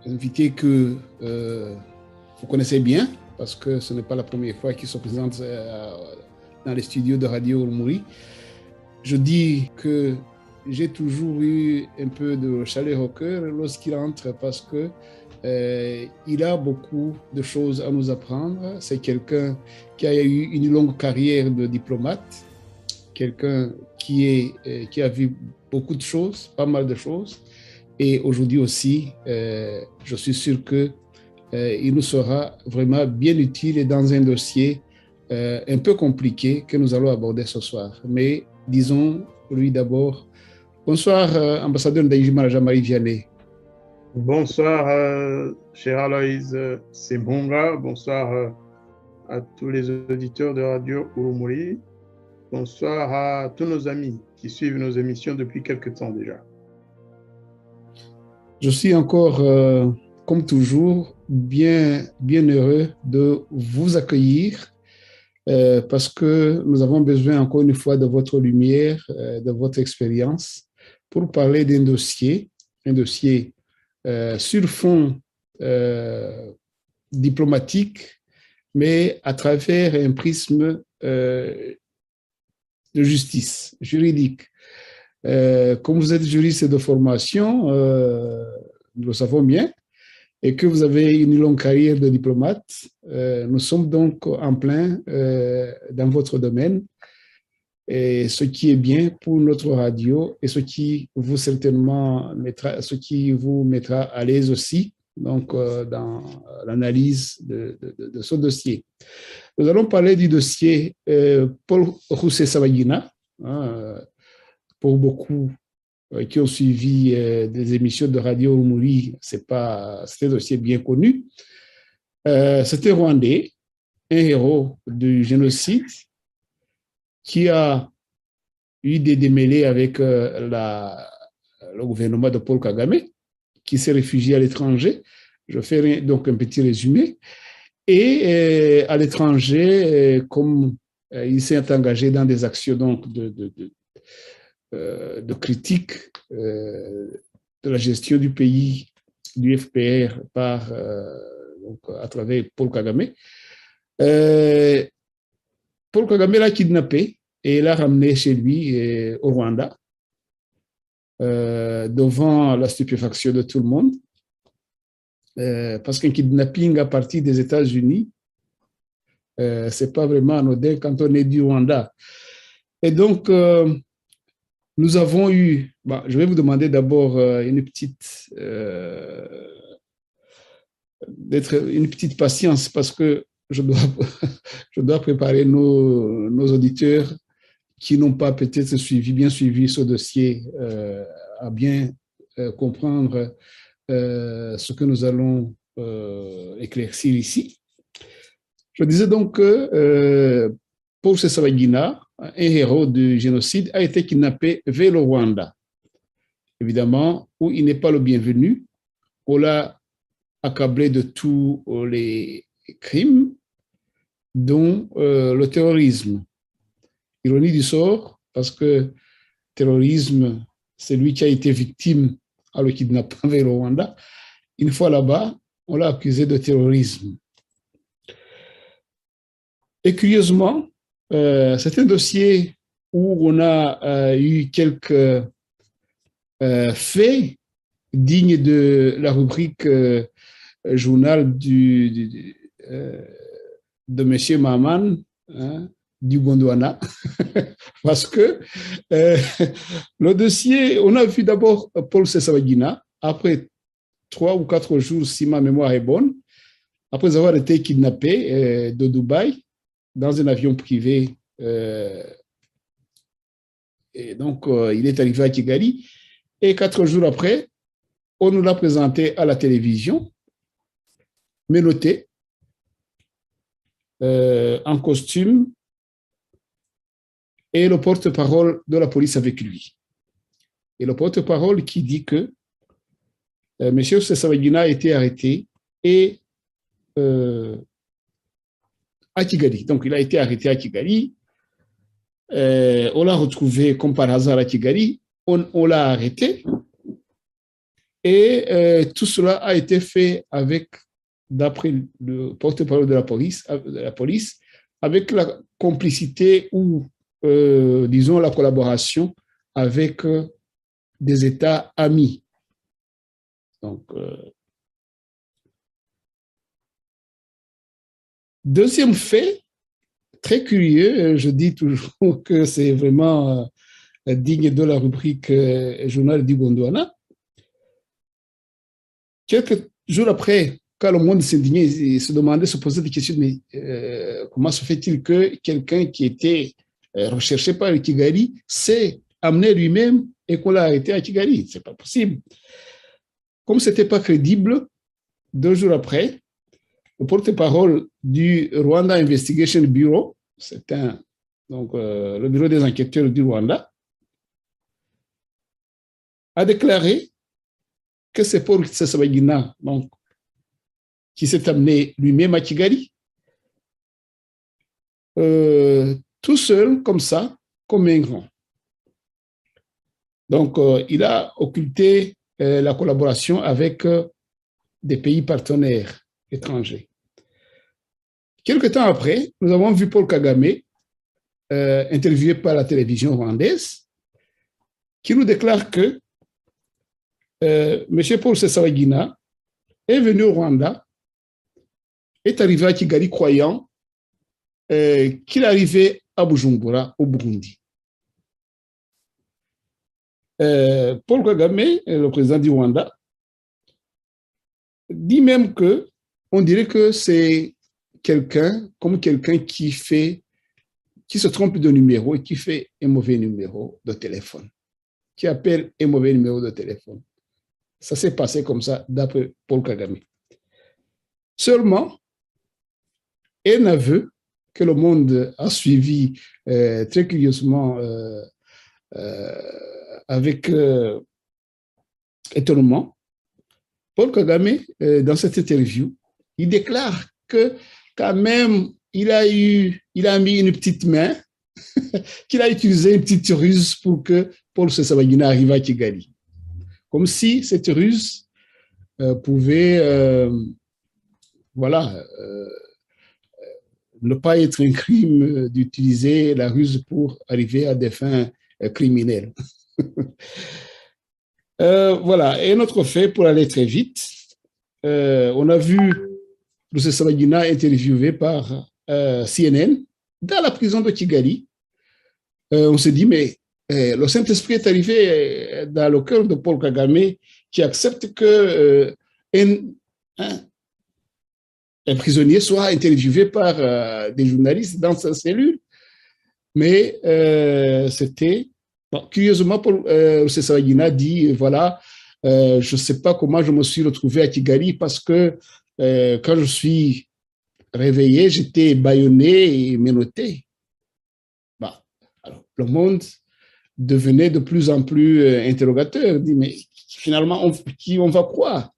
invité que vous connaissez bien, parce que ce n'est pas la première fois qu'il se présente dans les studios de Radio Urumuri. Je dis que j'ai toujours eu un peu de chaleur au cœur lorsqu'il entre parce que il a beaucoup de choses à nous apprendre. C'est quelqu'un qui a eu une longue carrière de diplomate, quelqu'un qui a vu beaucoup de choses, pas mal de choses. Et aujourd'hui aussi, je suis sûr qu'il nous sera vraiment bien utile et dans un dossier un peu compliqué que nous allons aborder ce soir. Mais disons-lui d'abord, bonsoir, ambassadeur Ndayishimiye Jean-Marie Vianney. Bonsoir, cher Aloïse Sebonga. Bonsoir à tous les auditeurs de Radio Urumuri. Bonsoir à tous nos amis qui suivent nos émissions depuis quelque temps déjà. Je suis encore, comme toujours, bien heureux de vous accueillir parce que nous avons besoin encore une fois de votre lumière, de votre expérience pour parler d'un dossier, sur fond diplomatique, mais à travers un prisme de justice juridique. Comme vous êtes juriste de formation, nous le savons bien, et que vous avez une longue carrière de diplomate, nous sommes donc en plein dans votre domaine, et ce qui est bien pour notre radio et ce qui vous mettra à l'aise aussi donc, dans l'analyse de ce dossier. Nous allons parler du dossier Paul Rusesabagina, pour beaucoup qui ont suivi des émissions de Radio Urumuri, c'était un dossier bien connu. C'était Rwandais, un héros du génocide qui a eu des démêlés avec le gouvernement de Paul Kagame, qui s'est réfugié à l'étranger. Je fais donc un petit résumé. Et à l'étranger, comme il s'est engagé dans des actions donc, de critique de la gestion du pays, du FPR, à travers Paul Kagame. Paul Kagame l'a kidnappé et l'a ramené chez lui au Rwanda, devant la stupéfaction de tout le monde, parce qu'un kidnapping à partir des États-Unis, c'est pas vraiment anodin quand on est du Rwanda. Et donc, nous avons eu, je vais vous demander d'abord une petite patience parce que je dois préparer nos auditeurs qui n'ont pas peut-être bien suivi ce dossier à bien comprendre ce que nous allons éclaircir ici. Je disais donc que Paul Rusesabagina, un héros du génocide, a été kidnappé vers le Rwanda. Évidemment, où il n'est pas le bienvenu. On l'a accablé de tous les crimes, dont le terrorisme. Ironie du sort, parce que terrorisme, c'est lui qui a été victime à le kidnappement vers le Rwanda. Une fois là-bas, on l'a accusé de terrorisme. Et curieusement, c'est un dossier où on a eu quelques faits dignes de la rubrique journal de M. Mahaman, du Gondwana, parce que le dossier, on a vu d'abord Paul Rusesabagina, après 3 ou 4 jours, si ma mémoire est bonne, après avoir été kidnappé de Dubaï dans un avion privé. Et donc, il est arrivé à Kigali. Et 4 jours après, on nous l'a présenté à la télévision, menotté, en costume, et le porte-parole de la police avec lui. Et le porte-parole qui dit que M. Rusesabagina a été arrêté et à Kigali. Donc, il a été arrêté à Kigali. On l'a retrouvé comme par hasard à Kigali. On l'a arrêté. Et tout cela a été fait avec, d'après le porte-parole de la police, avec la complicité ou, disons, la collaboration avec des États amis. Donc, deuxième fait, très curieux, je dis toujours que c'est vraiment digne de la rubrique Journal du Gondwana. Quelques jours après, quand le monde s'indignait, il se demandait, se posait des questions, mais comment se fait-il que quelqu'un qui était recherché par le Kigali s'est amené lui-même et qu'on l'a arrêté à Kigali? C'est pas possible. Comme ce n'était pas crédible, 2 jours après, le porte-parole du Rwanda Investigation Bureau, c'est donc le bureau des enquêteurs du Rwanda, a déclaré que c'est Paul Rusesabagina, donc, qui s'est amené lui-même à Kigali, tout seul, comme ça, comme un grand. Donc, il a occulté la collaboration avec des pays partenaires étrangers. Quelque temps après, nous avons vu Paul Kagame, interviewé par la télévision rwandaise, qui nous déclare que M. Paul Rusesabagina est venu au Rwanda, est arrivé à Kigali croyant qu'il arrivait à Bujumbura, au Burundi. Paul Kagame, le président du Rwanda, dit même que on dirait que c'est quelqu'un qui se trompe de numéro et qui fait un mauvais numéro de téléphone, qui appelle un mauvais numéro de téléphone. Ça s'est passé comme ça d'après Paul Kagame. Seulement, un aveu que le monde a suivi très curieusement avec étonnement. Paul Kagame, dans cette interview, il déclare que quand même, il a mis une petite main, qu'il a utilisé une petite ruse pour que Paul Rusesabagina arrive à Kigali. Comme si cette ruse pouvait, ne pas être un crime d'utiliser la ruse pour arriver à des fins criminelles. Voilà, et un autre fait, pour aller très vite, on a vu Rusesabagina interviewé par CNN dans la prison de Kigali. On s'est dit, mais le Saint-Esprit est arrivé dans le cœur de Paul Kagame, qui accepte que un prisonnier soit interviewé par des journalistes dans sa cellule. Mais c'était... Bon, curieusement, Paul Rusesabagina dit, voilà, je ne sais pas comment je me suis retrouvé à Kigali parce que quand je suis réveillé, j'étais bâillonné et menotté. Bon, alors, le monde devenait de plus en plus interrogateur. Il dit, mais finalement, qui on va croire?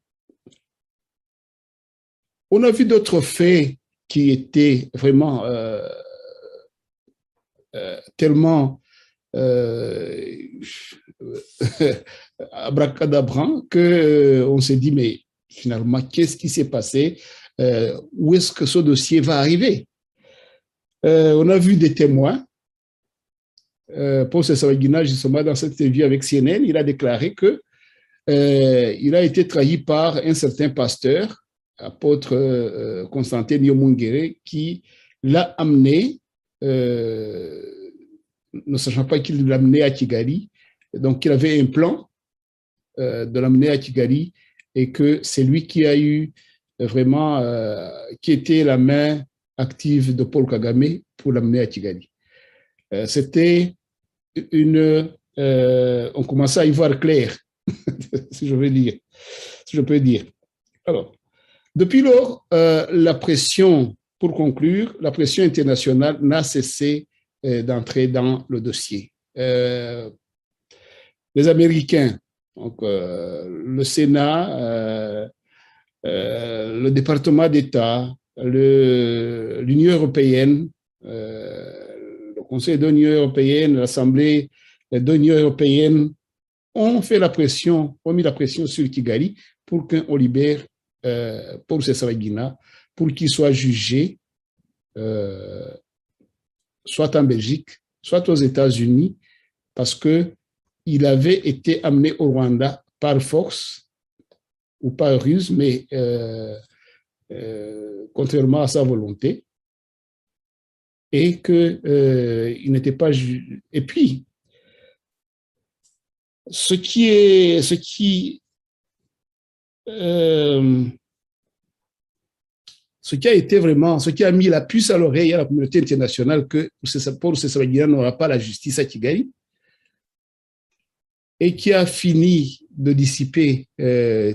On a vu d'autres faits qui étaient vraiment tellement abracadabrants qu'on s'est dit, mais finalement, qu'est-ce qui s'est passé? Où est-ce que ce dossier va arriver? On a vu des témoins. Paul Rusesabagina, justement, dans cette interview avec CNN, il a déclaré que il a été trahi par un certain pasteur, apôtre Constantin Niomungere, qui l'a amené, ne sachant pas qu'il l'a amené à Kigali. Donc, il avait un plan de l'amener à Kigali et que c'est lui qui a eu vraiment, qui était la main active de Paul Kagame pour l'amener à Kigali. C'était on commençait à y voir clair, si je peux dire. Alors, depuis lors, la pression, pour conclure, la pression internationale n'a cessé d'entrer dans le dossier. Les Américains, donc le Sénat, le département d'État, l'Union européenne, le Conseil de l'Union européenne, l'Assemblée de l'Union européenne ont mis la pression sur Kigali pour qu'on libère Paul Rusesabagina, pour qu'il soit jugé soit en Belgique, soit aux États-Unis, parce qu'il avait été amené au Rwanda par force ou par ruse, mais contrairement à sa volonté, et qu'il n'était pas jugé. Et puis, ce qui a mis la puce à l'oreille à la communauté internationale que Paul Rusesabagina n'aura pas la justice à Kigali, et qui a fini de dissiper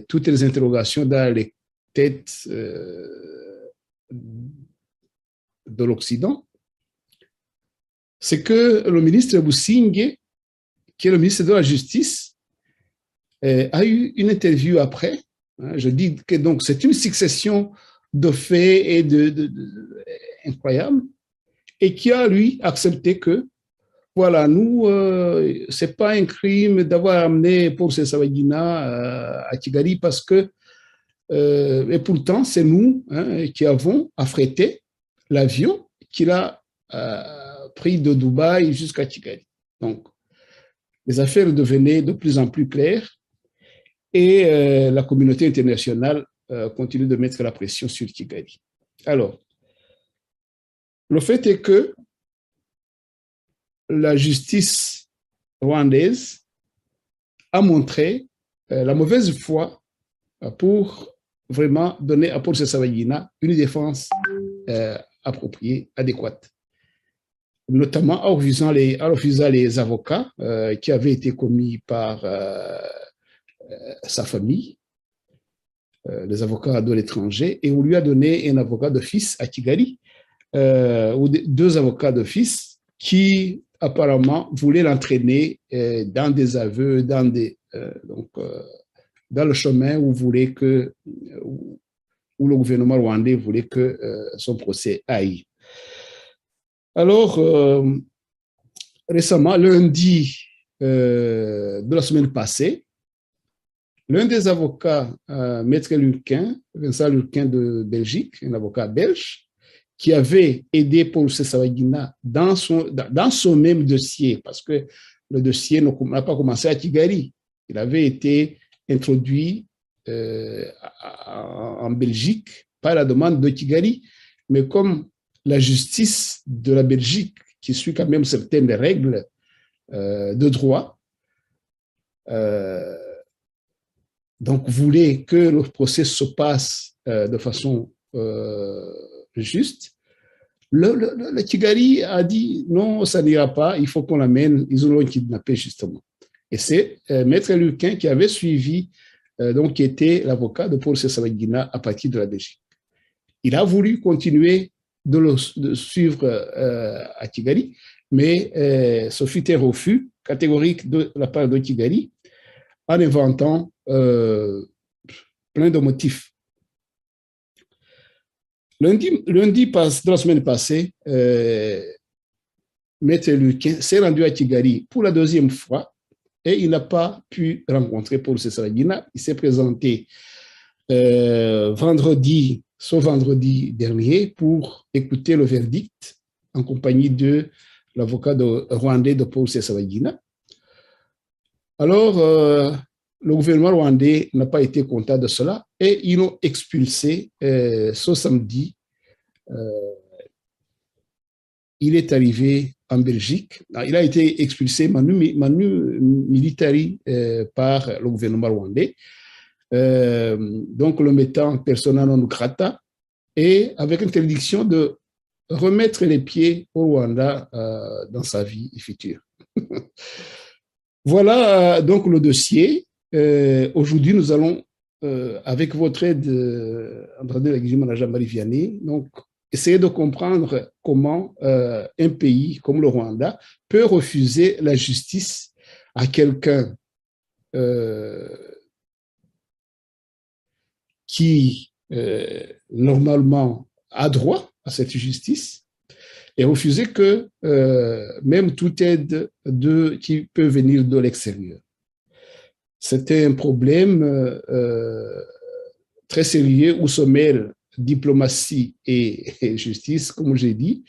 toutes les interrogations dans les têtes de l'Occident, c'est que le ministre Busingye, qui est le ministre de la Justice, a eu une interview après. Je dis que donc c'est une succession de faits et incroyables, et qui a, lui, accepté que, voilà, nous, c'est pas un crime d'avoir amené Paul Rusesabagina à Kigali, parce que, et pourtant, c'est nous qui avons affrété l'avion qu'il a pris de Dubaï jusqu'à Kigali. Donc, les affaires devenaient de plus en plus claires, et la communauté internationale continue de mettre la pression sur Kigali. Alors, le fait est que la justice rwandaise a montré la mauvaise foi pour vraiment donner à Paul Rusesabagina une défense appropriée, adéquate, notamment en refusant les avocats qui avaient été commis par sa famille, les avocats de l'étranger, et on lui a donné un avocat d'office à Kigali, ou deux avocats d'office qui apparemment voulaient l'entraîner dans des aveux, dans le chemin où le gouvernement rwandais voulait que son procès aille. Alors, récemment, lundi de la semaine passée, l'un des avocats, Maître Lurquin, Vincent Lurquin de Belgique, un avocat belge, qui avait aidé Paul Rusesabagina dans son même dossier, parce que le dossier n'a pas commencé à Kigali. Il avait été introduit en Belgique par la demande de Kigali, mais comme la justice de la Belgique, qui suit quand même certaines règles de droit, donc voulait que le procès se passe de façon juste, le Kigali a dit non, ça n'ira pas, il faut qu'on l'amène, ils l'ont kidnappé justement. Et c'est Maître Lurquin qui avait suivi, donc qui était l'avocat de Paul Rusesabagina à partir de la Belgique. Il a voulu continuer de suivre à Kigali, mais ce fut un refus catégorique de la part de Kigali, en inventant plein de motifs. Lundi de la semaine passée, Maître Lurquin s'est rendu à Kigali pour la deuxième fois, et il n'a pas pu rencontrer Paul Rusesabagina. Il s'est présenté ce vendredi dernier pour écouter le verdict en compagnie de l'avocat rwandais de Paul Rusesabagina. Alors, le gouvernement rwandais n'a pas été content de cela, et ils l'ont expulsé ce samedi. Il est arrivé en Belgique. Il a été expulsé manu militari par le gouvernement rwandais, donc le mettant persona non grata, et avec interdiction de remettre les pieds au Rwanda dans sa vie future. Voilà donc le dossier. Aujourd'hui, nous allons, avec votre aide, Andradé Lagijima Jean-Marie Vianney, donc essayer de comprendre comment un pays comme le Rwanda peut refuser la justice à quelqu'un qui normalement a droit à cette justice, et refuser même toute aide qui peut venir de l'extérieur. c'était un problème très sérieux où se mêlent diplomatie et justice, comme j'ai dit,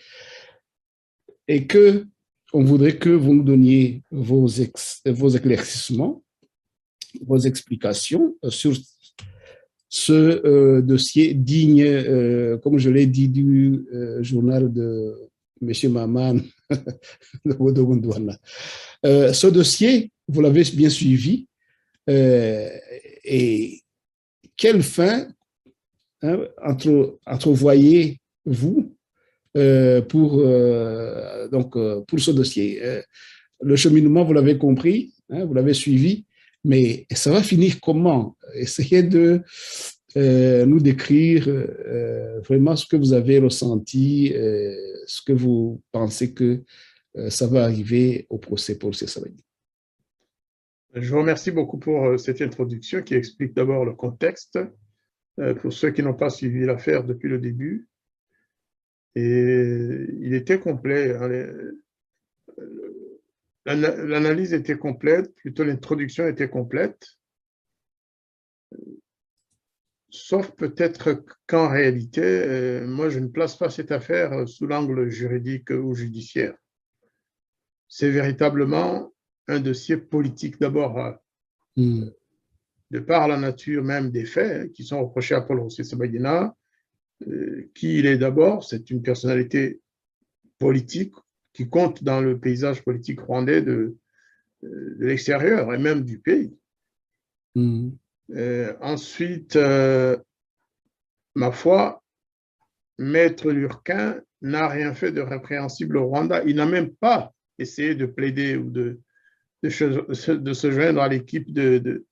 et que on voudrait que vous nous donniez vos éclaircissements, vos explications sur ce dossier digne, comme je l'ai dit, du journal de M. Maman de Bodogondouana. Ce dossier, vous l'avez bien suivi, et quelle fin entrevoyez-vous pour ce dossier? Le cheminement, vous l'avez compris, vous l'avez suivi, mais ça va finir comment? Essayez de nous décrire vraiment ce que vous avez ressenti, ce que vous pensez que ça va arriver au procès pour ces Sabani. Je vous remercie beaucoup pour cette introduction qui explique d'abord le contexte pour ceux qui n'ont pas suivi l'affaire depuis le début. Et il était complet. L'analyse était complète, plutôt l'introduction était complète. Sauf peut-être qu'en réalité, moi, je ne place pas cette affaire sous l'angle juridique ou judiciaire. C'est véritablement un dossier politique d'abord, de par la nature même des faits qui sont reprochés à Paul Rusesabagina, qui il est d'abord, c'est une personnalité politique qui compte dans le paysage politique rwandais de l'extérieur et même du pays. Ensuite, ma foi, Maître Lurquin n'a rien fait de répréhensible au Rwanda. Il n'a même pas essayé de plaider ou de se joindre à l'équipe des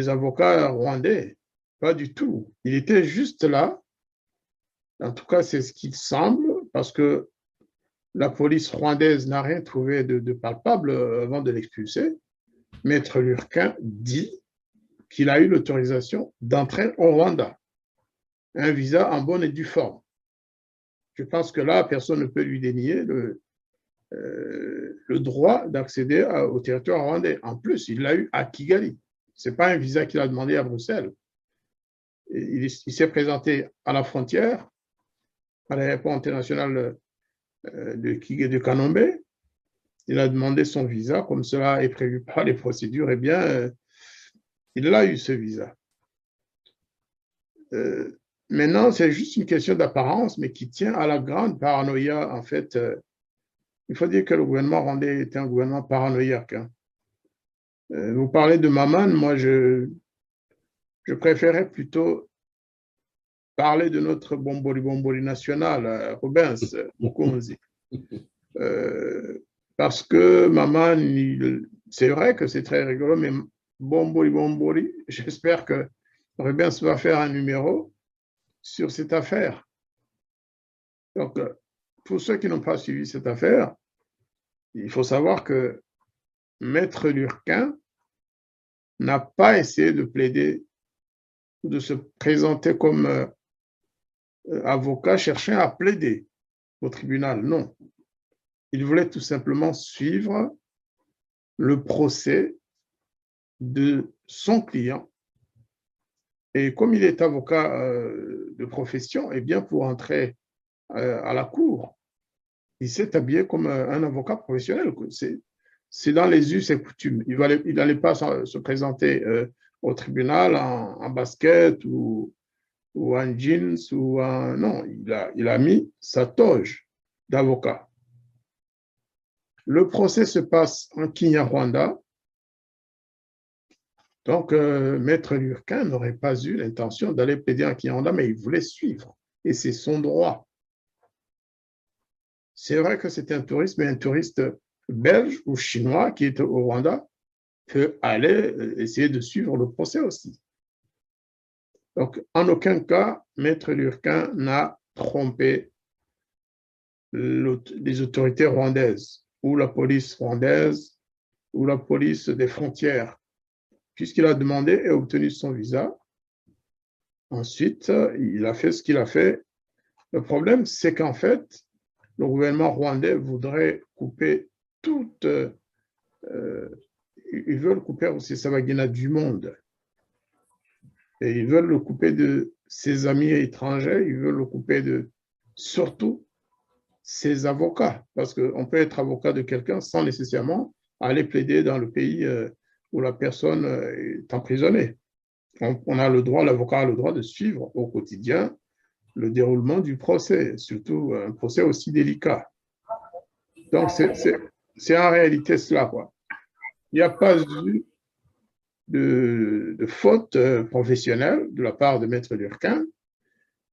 avocats rwandais. Pas du tout. Il était juste là. En tout cas, c'est ce qu'il semble, parce que la police rwandaise n'a rien trouvé de palpable avant de l'expulser. Maître Lurquin dit qu'il a eu l'autorisation d'entrer au Rwanda, un visa en bonne et due forme. Je pense que là, personne ne peut lui dénier le droit d'accéder au territoire rwandais. En plus, il l'a eu à Kigali. Ce n'est pas un visa qu'il a demandé à Bruxelles. Il s'est présenté à la frontière, à l'aéroport international de Kanombe. Il a demandé son visa, comme cela est prévu par les procédures. Eh bien, il a eu ce visa. Maintenant, c'est juste une question d'apparence, mais qui tient à la grande paranoïa. En fait, il faut dire que le gouvernement rwandais était un gouvernement paranoïaque. Vous parlez de Maman, moi, je préférais plutôt parler de notre bomboli national, Rubens Mukunzi. Parce que Maman, c'est vrai que c'est très rigolo, mais bomboli, j'espère que Rubens va faire un numéro sur cette affaire. Donc, pour ceux qui n'ont pas suivi cette affaire, il faut savoir que Maître Lurquin n'a pas essayé de plaider ou de se présenter comme avocat cherchant à plaider au tribunal. Non. Il voulait tout simplement suivre le procès de son client. Et comme il est avocat de profession, eh bien, pour entrer à la cour, il s'est habillé comme un avocat professionnel. C'est dans les us et coutumes. Il n'allait pas se présenter au tribunal en basket ou en jeans. Non, il a mis sa toge d'avocat. Le procès se passe en Kinyarwanda. Donc, Maître Lurquin n'aurait pas eu l'intention d'aller plaider en Kinyarwanda, mais il voulait suivre. Et c'est son droit. C'est vrai que c'est un touriste, mais un touriste belge ou chinois qui est au Rwanda peut aller essayer de suivre le procès aussi. Donc, en aucun cas, Maître Lurquin n'a trompé les autorités rwandaises ou la police rwandaise ou la police des frontières, puisqu'il a demandé et obtenu son visa. Ensuite, il a fait ce qu'il a fait. Le problème, c'est qu'en fait, le gouvernement rwandais voudrait couper toute... ils veulent couper Rusesabagina du monde. Et ils veulent le couper de ses amis étrangers, ils veulent le couper de surtout ses avocats, parce qu'on peut être avocat de quelqu'un sans nécessairement aller plaider dans le pays où la personne est emprisonnée. On a le droit, l'avocat a le droit de suivre au quotidien le déroulement du procès, surtout un procès aussi délicat. Donc, c'est en réalité cela, quoi. Il n'y a pas eu de faute professionnelle de la part de Maître Lurquin.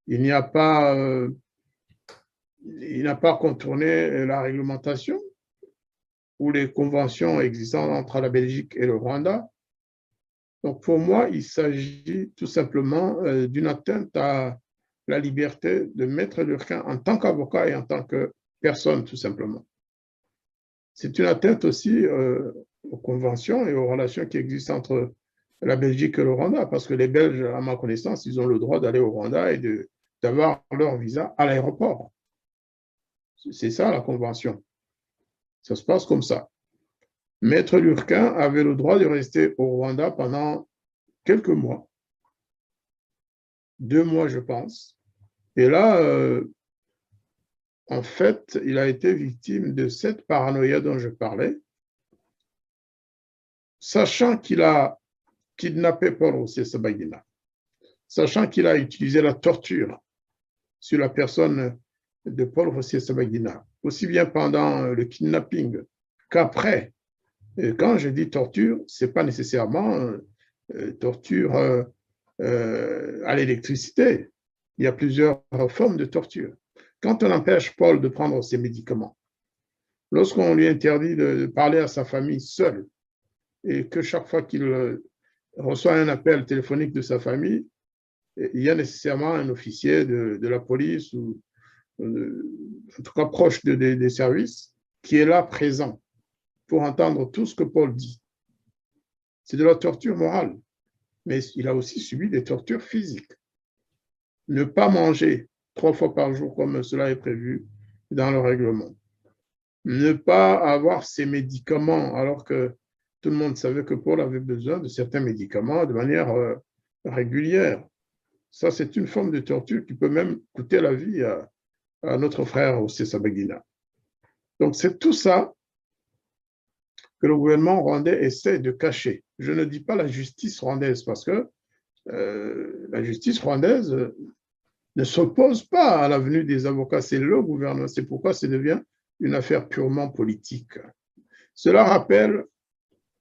Il n'a pas contourné la réglementation ou les conventions existantes entre la Belgique et le Rwanda. Donc, pour moi, il s'agit tout simplement d'une atteinte à la liberté de Maître Lurquin en tant qu'avocat et en tant que personne, tout simplement. C'est une atteinte aussi aux conventions et aux relations qui existent entre la Belgique et le Rwanda, parce que les Belges, à ma connaissance, ils ont le droit d'aller au Rwanda et d'avoir leur visa à l'aéroport. C'est ça la convention. Ça se passe comme ça. Maître Lurquin avait le droit de rester au Rwanda pendant quelques mois, 2 mois, je pense. Et là, en fait, il a été victime de cette paranoïa dont je parlais, sachant qu'il a kidnappé Paul Rusesabagina, sachant qu'il a utilisé la torture sur la personne de Paul Rusesabagina, aussi bien pendant le kidnapping qu'après. Et quand je dis torture, ce n'est pas nécessairement torture à l'électricité. Il y a plusieurs formes de torture. Quand on empêche Paul de prendre ses médicaments, lorsqu'on lui interdit de parler à sa famille seul, et que chaque fois qu'il reçoit un appel téléphonique de sa famille, il y a nécessairement un officier de la police ou en tout cas proche des services qui est là présent pour entendre tout ce que Paul dit. C'est de la torture morale, mais il a aussi subi des tortures physiques. Ne pas manger 3 fois par jour comme cela est prévu dans le règlement. Ne pas avoir ses médicaments alors que tout le monde savait que Paul avait besoin de certains médicaments de manière régulière. Ça, c'est une forme de torture qui peut même coûter la vie à notre frère Rusesabagina. Donc, c'est tout ça que le gouvernement rwandais essaie de cacher. Je ne dis pas la justice rwandaise parce que la justice rwandaise ne s'oppose pas à la venue des avocats, c'est le gouvernement, c'est pourquoi ça devient une affaire purement politique. Cela rappelle,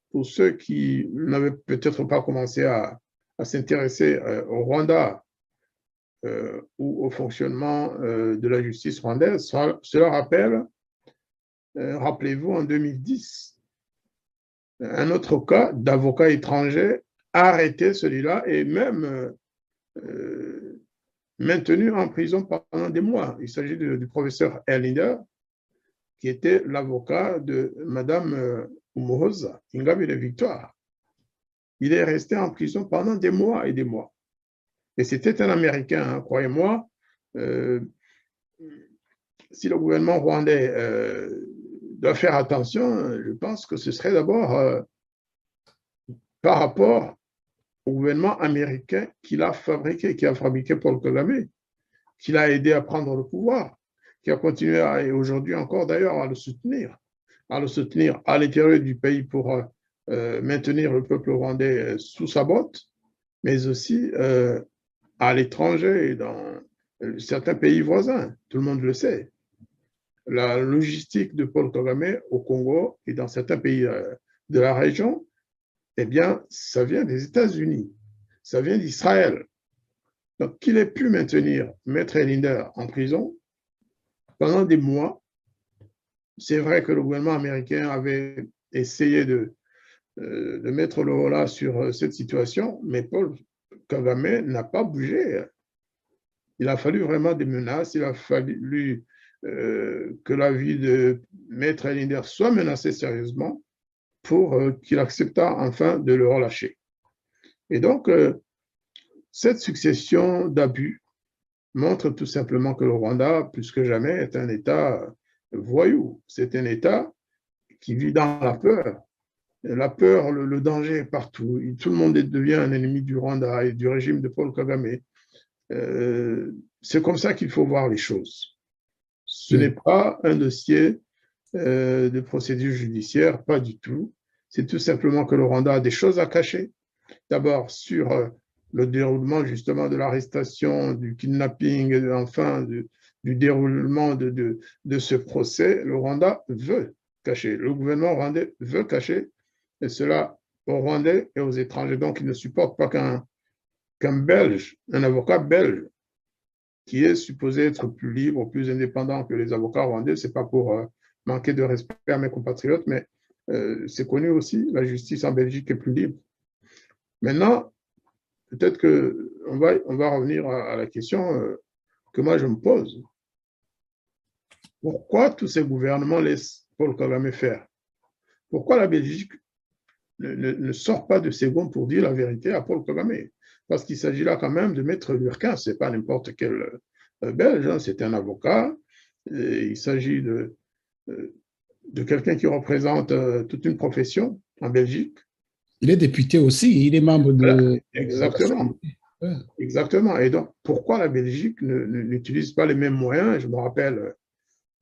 pour ceux qui n'avaient peut-être pas commencé à s'intéresser au Rwanda ou au fonctionnement de la justice rwandaise, cela rappelle, rappelez-vous, en 2010, un autre cas d'avocat étranger arrêté, celui-là, et même maintenu en prison pendant des mois. Il s'agit du professeur Erlinder, qui était l'avocat de Madame Umuhoza, Ingabire Victoire. Il est resté en prison pendant des mois et des mois. Et c'était un Américain, hein, croyez-moi. Si le gouvernement rwandais doit faire attention, je pense que ce serait d'abord par rapport au gouvernement américain qui a fabriqué Paul Kagame, qui l'a aidé à prendre le pouvoir, qui a continué et aujourd'hui encore d'ailleurs à le soutenir à l'intérieur du pays pour maintenir le peuple rwandais sous sa botte, mais aussi à l'étranger et dans certains pays voisins. Tout le monde le sait. La logistique de Paul Kagame au Congo et dans certains pays de la région, eh bien, ça vient des États-Unis, ça vient d'Israël. Donc, qu'il ait pu maintenir Maître Erlinder en prison pendant des mois, c'est vrai que le gouvernement américain avait essayé de mettre le holà sur cette situation, mais Paul Kagame n'a pas bougé. Il a fallu vraiment des menaces, il a fallu que la vie de Maître Erlinder soit menacée sérieusement pour qu'il accepta enfin de le relâcher. Et donc, cette succession d'abus montre tout simplement que le Rwanda, plus que jamais, est un État voyou. C'est un État qui vit dans la peur. La peur, le danger est partout. Tout le monde devient un ennemi du Rwanda et du régime de Paul Kagame. C'est comme ça qu'il faut voir les choses. Ce n'est pas un dossier de procédure judiciaire, pas du tout. C'est tout simplement que le Rwanda a des choses à cacher. D'abord, sur le déroulement justement de l'arrestation, du kidnapping, enfin du déroulement de ce procès, le Rwanda veut cacher. Le gouvernement rwandais veut cacher, et cela aux Rwandais et aux étrangers. Donc, ils ne supportent pas qu'un Belge, un avocat belge, qui est supposé être plus libre, plus indépendant que les avocats rwandais. Ce n'est pas pour manquer de respect à mes compatriotes, mais c'est connu aussi, la justice en Belgique est plus libre. Maintenant, peut-être qu'on va revenir à la question que moi je me pose. Pourquoi tous ces gouvernements laissent Paul Kagame faire? Pourquoi la Belgique ne sort pas de ses gonds pour dire la vérité à Paul Kagame? Parce qu'il s'agit là quand même de Maître Lurquin, ce n'est pas n'importe quel Belge, hein, c'est un avocat, et il s'agit de quelqu'un qui représente toute une profession en Belgique. Il est député aussi, il est membre de... Voilà, exactement. Exactement. Et donc, pourquoi la Belgique n'utilise pas les mêmes moyens? Je me rappelle,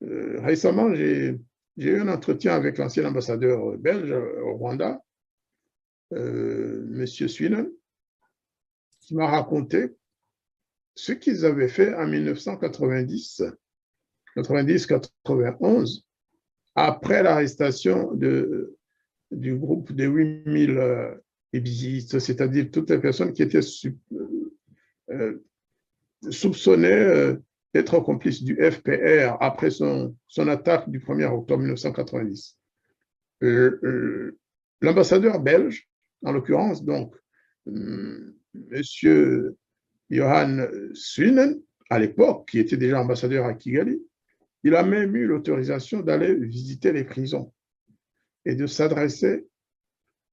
récemment, j'ai eu un entretien avec l'ancien ambassadeur belge au Rwanda, M. Swinen, qui m'a raconté ce qu'ils avaient fait en 1990-91, après l'arrestation du groupe des 8000 ébizistes, c'est-à-dire toutes les personnes qui étaient soupçonnées d'être complices du FPR après son attaque du 1er octobre 1990. L'ambassadeur belge, en l'occurrence, donc, Monsieur Johan Swinen, à l'époque, qui était déjà ambassadeur à Kigali, il a même eu l'autorisation d'aller visiter les prisons et de s'adresser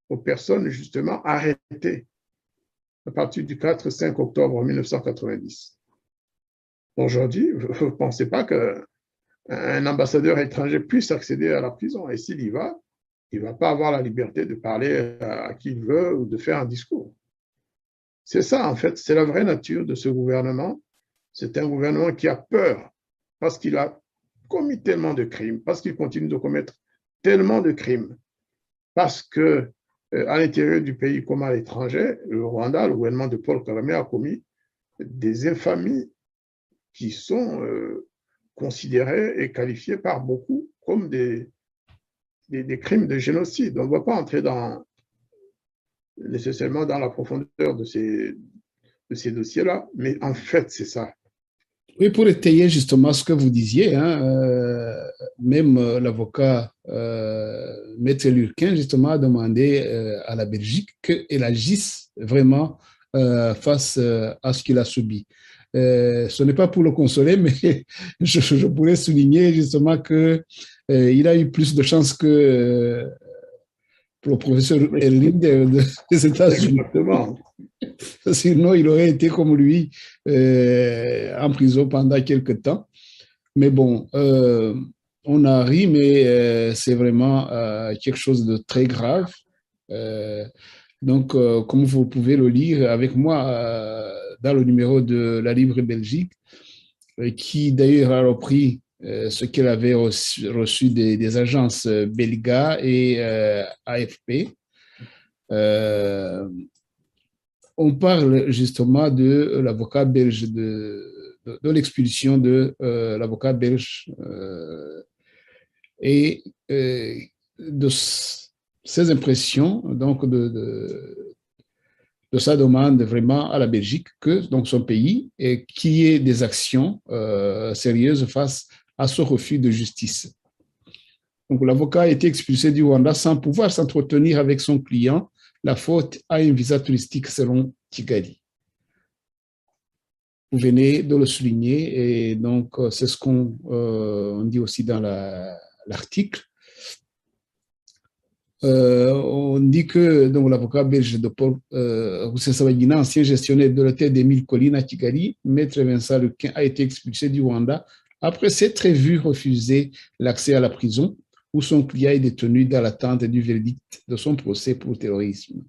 aux personnes justement arrêtées à partir du 4-5 octobre 1990. Aujourd'hui, vous ne pensez pas qu'un ambassadeur étranger puisse accéder à la prison, et s'il y va, il ne va pas avoir la liberté de parler à qui il veut ou de faire un discours. C'est ça, en fait, c'est la vraie nature de ce gouvernement. C'est un gouvernement qui a peur parce qu'il a commis tellement de crimes, parce qu'il continue de commettre tellement de crimes, parce que à l'intérieur du pays comme à l'étranger, le Rwanda, le gouvernement de Paul Kagame a commis des infamies qui sont considérées et qualifiées par beaucoup comme des crimes de génocide. On ne va pas entrer nécessairement dans la profondeur de ces dossiers-là, mais en fait, c'est ça. Oui, pour étayer justement ce que vous disiez, hein, même l'avocat Maître Lurquin, justement, a demandé à la Belgique qu'elle agisse vraiment face à ce qu'il a subi. Ce n'est pas pour le consoler, mais je pourrais souligner justement qu'il a eu plus de chance que pour le professeur Erling des États-Unis. Exactement. Sinon, il aurait été comme lui en prison pendant quelques temps. Mais bon, on a ri, mais c'est vraiment quelque chose de très grave. Donc, comme vous pouvez le lire avec moi dans le numéro de La Libre Belgique, qui d'ailleurs a repris ce qu'elle avait reçu des agences Belga et AFP. On parle justement de l'avocat belge, de l'expulsion de l'avocat belge et de ses impressions, donc de sa demande vraiment à la Belgique que donc son pays qu'il y ait des actions sérieuses face à ce refus de justice. Donc l'avocat a été expulsé du Rwanda sans pouvoir s'entretenir avec son client, la faute à un visa touristique selon Kigali. Vous venez de le souligner et donc c'est ce qu'on dit aussi dans l'article. On dit que l'avocat belge de Paul Rusesabagina, ancien gestionnaire de l'hôtel des 1000 collines à Kigali, Maître Vincent Lurquin, a été expulsé du Rwanda après s'être vu refuser l'accès à la prison où son client est détenu dans l'attente du verdict de son procès pour terrorisme.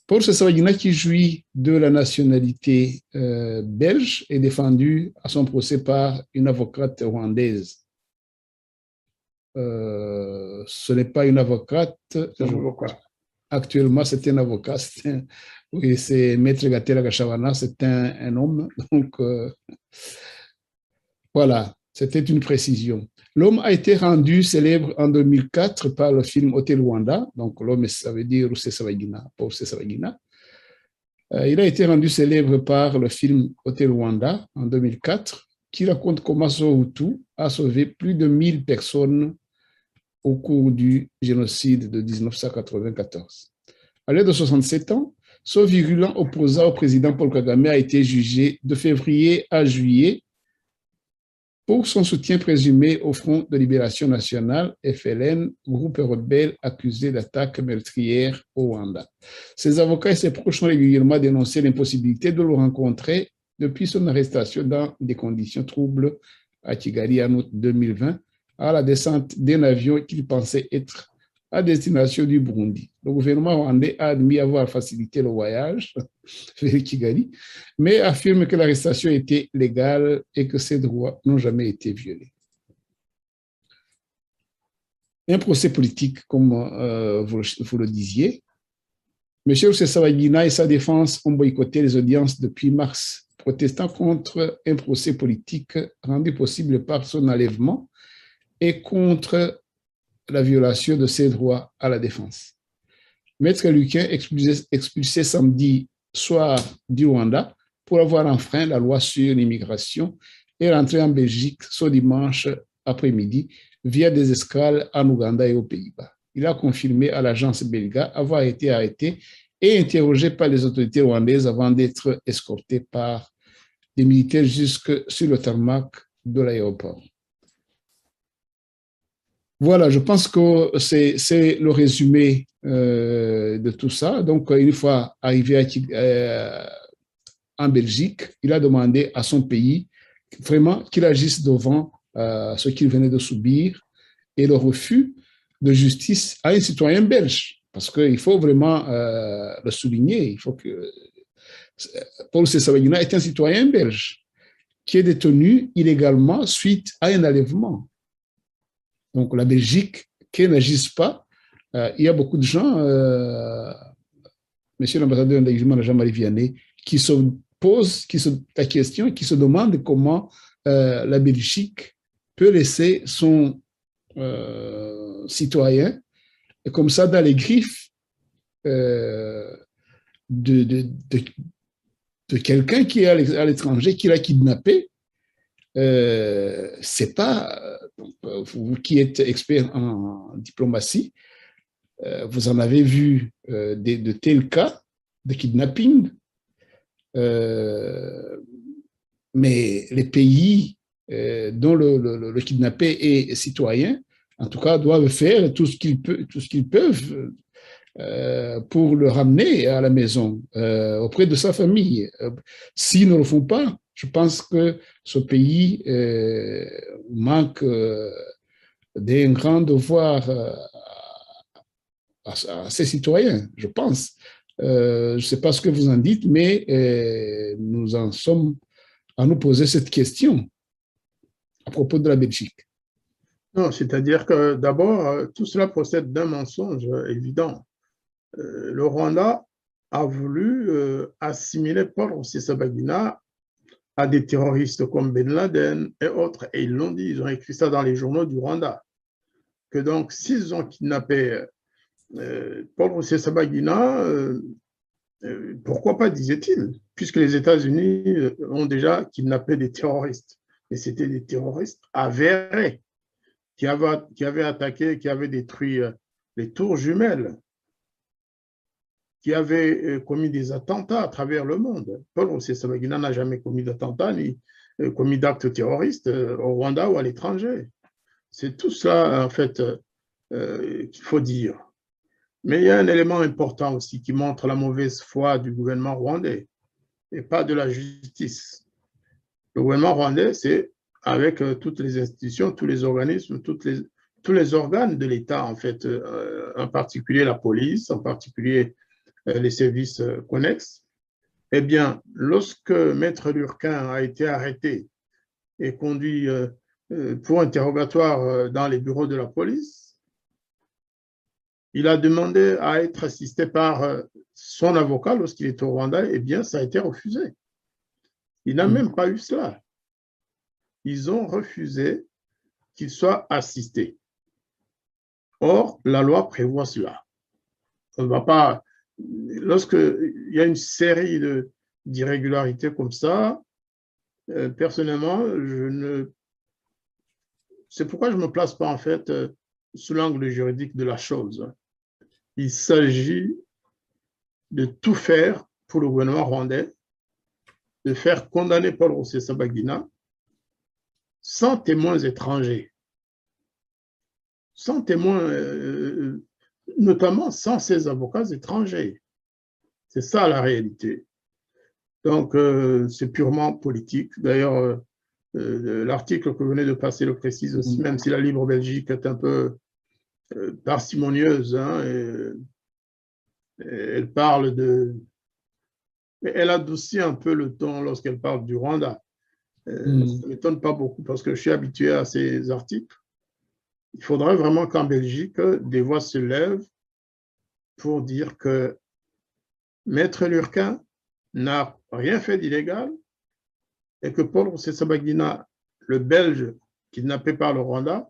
Paul Rusesabagina, qui jouit de la nationalité belge, est défendu à son procès par une avocate rwandaise. Ce n'est pas une avocate. Actuellement, c'est un avocat. Oui, c'est Maître Gatela Gashabana, c'est un homme. Donc, voilà, c'était une précision. L'homme a été rendu célèbre en 2004 par le film Hotel Rwanda. Donc, l'homme, ça veut dire Rusesabagina, Paul Rusesabagina. Il a été rendu célèbre par le film Hotel Rwanda en 2004, qui raconte comment Sohutu a sauvé plus de 1000 personnes au cours du génocide de 1994. À l'âge de 67 ans, ce virulent opposant au président Paul Kagame a été jugé de février à juillet pour son soutien présumé au Front de Libération Nationale, FLN, groupe rebelle accusé d'attaque meurtrière au Rwanda. Ses avocats et ses proches ont régulièrement dénoncé l'impossibilité de le rencontrer depuis son arrestation dans des conditions troubles à Kigali en août 2020, à la descente d'un avion qu'il pensait être à destination du Burundi. Le gouvernement rwandais a admis avoir facilité le voyage vers Kigali, mais affirme que l'arrestation était légale et que ses droits n'ont jamais été violés. Un procès politique, comme vous le disiez. M. Rusesabagina et sa défense ont boycotté les audiences depuis mars, protestant contre un procès politique rendu possible par son enlèvement et contre la violation de ses droits à la défense. Maître Luquin, expulsé samedi soir du Rwanda pour avoir enfreint la loi sur l'immigration, est rentré en Belgique ce dimanche après-midi via des escales en Ouganda et aux Pays-Bas. Il a confirmé à l'agence belga avoir été arrêté et interrogé par les autorités rwandaises avant d'être escorté par des militaires jusque sur le tarmac de l'aéroport. Voilà, je pense que c'est le résumé de tout ça. Donc, une fois arrivé en Belgique, il a demandé à son pays vraiment qu'il agisse devant ce qu'il venait de subir et le refus de justice à un citoyen belge. Parce qu'il faut vraiment le souligner. Il faut que Paul Rusesabagina est un citoyen belge qui est détenu illégalement suite à un enlèvement. Donc, la Belgique, qui n'agisse pas, il y a beaucoup de gens, monsieur l'ambassadeur d'engagement Jean-Marie Vianney, qui se posent la question et qui se demandent comment la Belgique peut laisser son citoyen comme ça dans les griffes de quelqu'un qui est à l'étranger, qui l'a kidnappé. C'est pas, vous qui êtes expert en diplomatie, vous en avez vu de tels cas de kidnapping, mais les pays dont le kidnappé est citoyen, en tout cas, doivent faire tout ce qu'ils peuvent pour le ramener à la maison, auprès de sa famille. S'ils ne le font pas, je pense que ce pays manque d'un grand devoir à ses citoyens, je pense. Je ne sais pas ce que vous en dites, mais nous en sommes à nous poser cette question à propos de la Belgique. Non, c'est-à-dire que d'abord, tout cela procède d'un mensonge évident. Le Rwanda a voulu assimiler Paul Rusesabagina à des terroristes comme Ben Laden et autres, et ils l'ont dit, ils ont écrit ça dans les journaux du Rwanda, que donc s'ils ont kidnappé Paul Rusesabagina, pourquoi pas, disait-il, puisque les États-Unis ont déjà kidnappé des terroristes, et c'était des terroristes avérés qui avaient attaqué, qui avaient détruit les tours jumelles, qui avaient commis des attentats à travers le monde. Paul Rusesabagina n'a jamais commis d'attentats ni commis d'actes terroristes au Rwanda ou à l'étranger. C'est tout cela, en fait, qu'il faut dire. Mais il y a un élément important aussi qui montre la mauvaise foi du gouvernement rwandais et pas de la justice. Le gouvernement rwandais avec toutes les institutions, tous les organismes, tous les organes de l'État, en fait, en particulier la police, en particulier les services connexes. Eh bien, lorsque Maître Lurquin a été arrêté et conduit pour interrogatoire dans les bureaux de la police, il a demandé à être assisté par son avocat lorsqu'il est au Rwanda, eh bien, ça a été refusé. Il n'a même pas eu cela. Ils ont refusé qu'il soit assisté. Or, la loi prévoit cela. On ne va pas, lorsqu'il y a une série d'irrégularités comme ça, personnellement, c'est pourquoi je ne me place pas en fait sous l'angle juridique de la chose. Il s'agit de tout faire pour le gouvernement rwandais, de faire condamner Paul Rusesabagina sans témoins étrangers, sans témoins, notamment sans ses avocats étrangers. C'est ça la réalité. Donc, c'est purement politique. D'ailleurs, l'article que vous venez de passer le précise aussi, même si la Libre Belgique est un peu parcimonieuse, hein, elle parle de... Elle adoucit un peu le ton lorsqu'elle parle du Rwanda. Ça ne m'étonne pas beaucoup parce que je suis habitué à ces articles. Il faudrait vraiment qu'en Belgique, des voix se lèvent pour dire que Maître Lurquin n'a rien fait d'illégal et que Paul Rusesabagina, le Belge kidnappé par le Rwanda,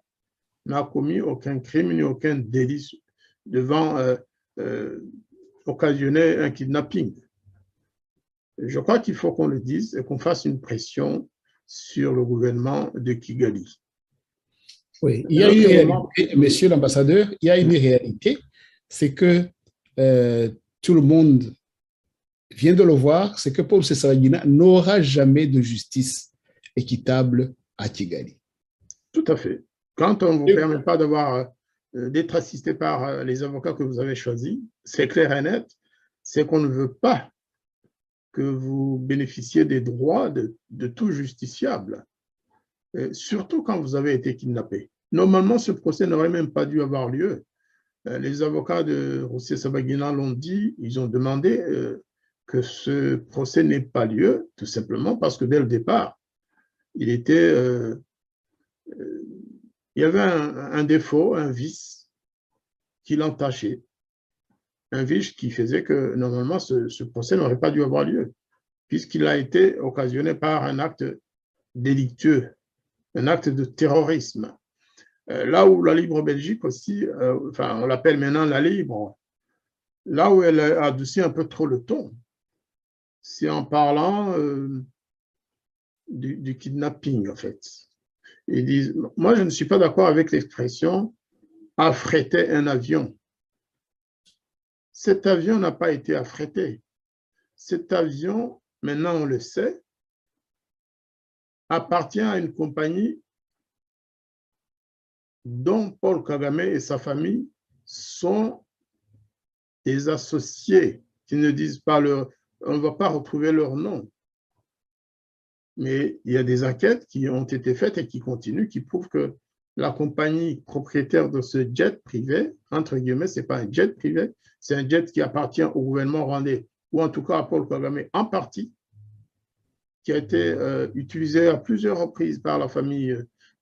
n'a commis aucun crime ni aucun délit devant occasionner un kidnapping. Je crois qu'il faut qu'on le dise et qu'on fasse une pression sur le gouvernement de Kigali. Oui, il y a une réalité, monsieur l'ambassadeur, il y a une réalité, c'est que tout le monde vient de le voir, c'est que Paul Rusesabagina n'aura jamais de justice équitable à Kigali. Tout à fait. Quand on ne vous permet pas d'être assisté par les avocats que vous avez choisis, c'est clair et net, c'est qu'on ne veut pas que vous bénéficiez des droits de tout justiciable, surtout quand vous avez été kidnappé. Normalement, ce procès n'aurait même pas dû avoir lieu. Les avocats de Rusesabagina l'ont dit, ils ont demandé que ce procès n'ait pas lieu, tout simplement parce que dès le départ, il y avait un défaut, un vice qui l'entachait. Un vice qui faisait que normalement ce procès n'aurait pas dû avoir lieu, puisqu'il a été occasionné par un acte délictueux, un acte de terrorisme. Là où la Libre Belgique aussi, enfin on l'appelle maintenant la Libre, là où elle a adouci un peu trop le ton, c'est en parlant du kidnapping en fait. Ils disent, moi je ne suis pas d'accord avec l'expression « affréter un avion ». Cet avion n'a pas été affrété. Cet avion, maintenant on le sait, appartient à une compagnie dont Paul Kagame et sa famille sont des associés qui ne disent pas on ne va pas retrouver leur nom. Mais il y a des enquêtes qui ont été faites et qui continuent, qui prouvent que la compagnie propriétaire de ce jet privé, entre guillemets, ce n'est pas un jet privé, c'est un jet qui appartient au gouvernement rwandais, ou en tout cas à Paul Kagame en partie, qui a été utilisé à plusieurs reprises par la famille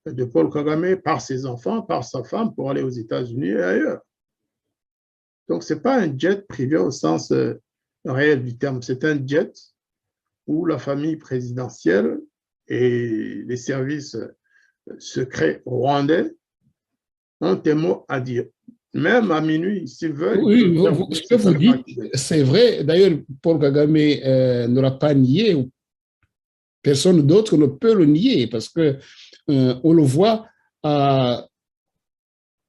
de Paul Kagame, par ses enfants, par sa femme, pour aller aux États-Unis et ailleurs. Donc, ce n'est pas un jet privé au sens réel du terme, c'est un jet où la famille présidentielle et les services secrets rwandais ont des mots à dire. Même à minuit, s'ils veulent. Oui, ce que vous dites, c'est vrai. D'ailleurs, Paul Kagame ne l'a pas nié. Personne d'autre ne peut le nier parce que on le voit à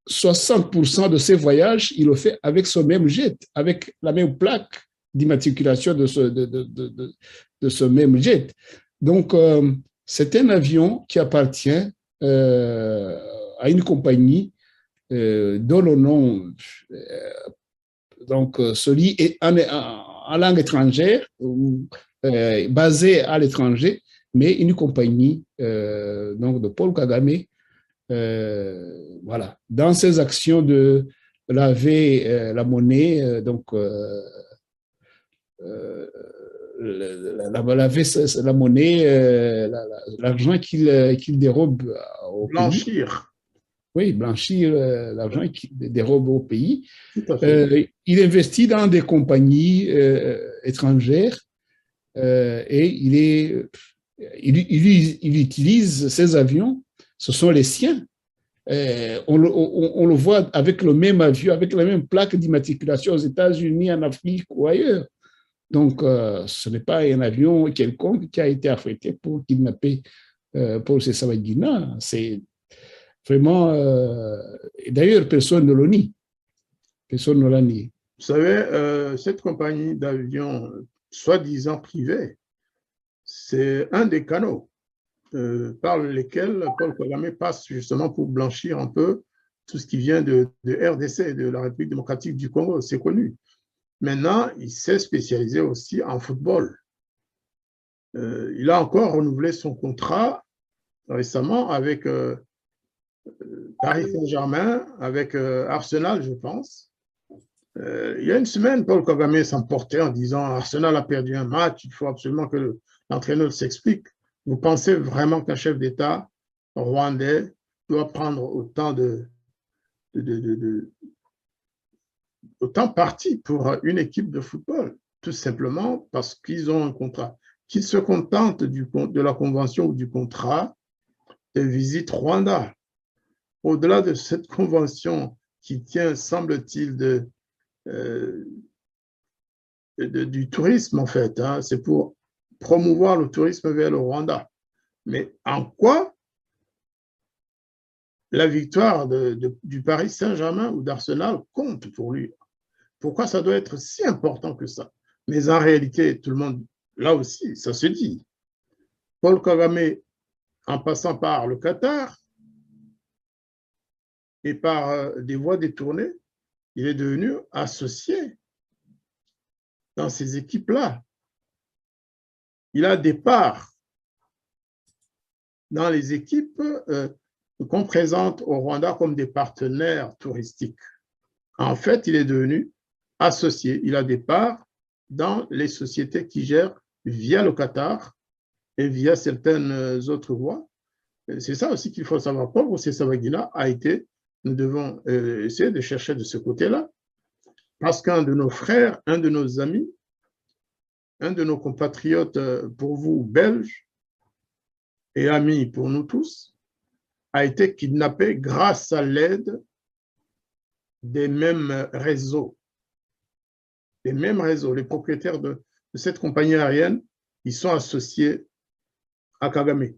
60% de ses voyages, il le fait avec ce même jet, avec la même plaque d'immatriculation de ce même jet. Donc, c'est un avion qui appartient à une compagnie dont le nom donc, se lit en langue étrangère, basé à l'étranger, mais une compagnie donc de Paul Kagame, voilà, dans ses actions de laver la monnaie, donc laver la monnaie, l'argent qu'il dérobe au pays. Blanchir. Oui, blanchir l'argent qu'il dérobe au pays. Tout à fait. Il investit dans des compagnies étrangères et il utilise ces avions, ce sont les siens. On le voit avec le même avion, avec la même plaque d'immatriculation aux États-Unis, en Afrique ou ailleurs. Donc, ce n'est pas un avion quelconque qui a été affrété pour kidnapper Paul Rusesabagina. C'est vraiment. D'ailleurs, personne ne le nie. Personne ne l'a nié. Vous savez, cette compagnie d'avions soi-disant privée, c'est un des canaux par lesquels Paul Kagame passe justement pour blanchir un peu tout ce qui vient de RDC, de la République démocratique du Congo, c'est connu. Maintenant, il s'est spécialisé aussi en football. Il a encore renouvelé son contrat récemment avec Paris Saint-Germain, avec Arsenal, je pense. Il y a une semaine, Paul Kagame s'emportait en disant Arsenal a perdu un match, il faut absolument que l'entraîneur s'explique. Vous pensez vraiment qu'un chef d'État rwandais doit prendre autant parti pour une équipe de football, tout simplement parce qu'ils ont un contrat, qu'ils se contentent de la convention ou du contrat de visite Rwanda. Au-delà de cette convention qui tient, semble-t-il, du tourisme, en fait, hein, c'est pour promouvoir le tourisme vers le Rwanda. Mais en quoi la victoire du Paris Saint-Germain ou d'Arsenal compte pour lui? Pourquoi ça doit être si important que ça? Mais en réalité, tout le monde, là aussi, ça se dit. Paul Kagame, en passant par le Qatar et par des voies détournées, il est devenu associé dans ces équipes-là. Il a des parts dans les équipes qu'on présente au Rwanda comme des partenaires touristiques. En fait, il est devenu associé. Il a des parts dans les sociétés qui gèrent via le Qatar et via certaines autres voies. C'est ça aussi qu'il faut savoir. Paul Rusesabagina a été, nous devons essayer de chercher de ce côté-là, parce qu'un de nos frères, un de nos amis, un de nos compatriotes, pour vous, belges, et amis pour nous tous, a été kidnappé grâce à l'aide des mêmes réseaux. Les mêmes réseaux, les propriétaires de cette compagnie aérienne, ils sont associés à Kagame.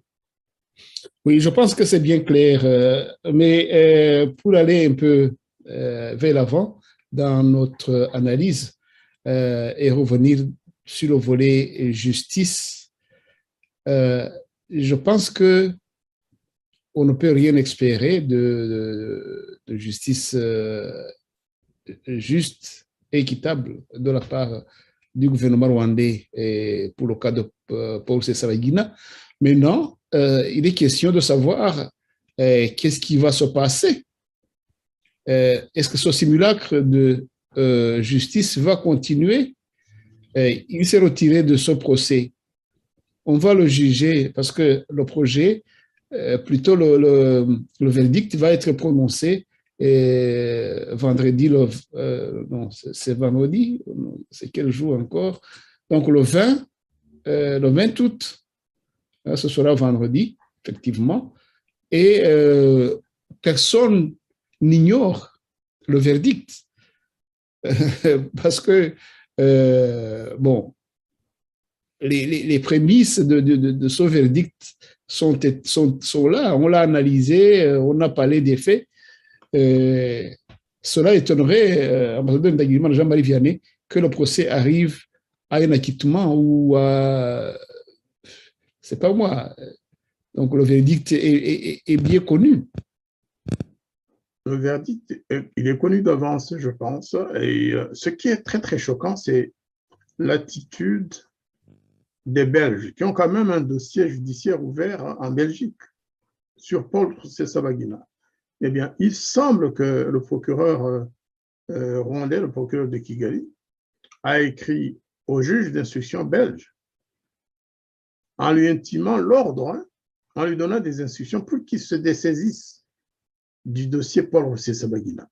Oui, je pense que c'est bien clair, mais pour aller un peu vers l'avant dans notre analyse et revenir sur le volet justice, je pense que on ne peut rien espérer de justice juste et équitable de la part du gouvernement rwandais et pour le cas de Paul Rusesabagina. Maintenant, il est question de savoir qu'est-ce qui va se passer. Est-ce que ce simulacre de justice va continuer? Il s'est retiré de ce procès. On va le juger parce que le projet, plutôt le verdict va être prononcé vendredi, non, c'est vendredi, c'est quel jour encore? Donc le 20 août, ce sera vendredi, effectivement, et personne n'ignore le verdict parce que, bon, les prémices de ce verdict sont là, on l'a analysé, on a parlé des faits. Cela étonnerait, ambassadeur d'Aguilement Jean-Marie Vianney, que le procès arrive à un acquittement ou à... C'est pas moi. Donc le verdict est bien connu. Le verdict, il est connu d'avance, je pense. Et ce qui est très, très choquant, c'est l'attitude des Belges qui ont quand même un dossier judiciaire ouvert en Belgique sur Paul Rusesabagina. Eh bien, il semble que le procureur rwandais, le procureur de Kigali, a écrit au juge d'instruction belge en lui intimant l'ordre, hein, en lui donnant des instructions pour qu'il se dessaisisse du dossier Paul Rusesabagina.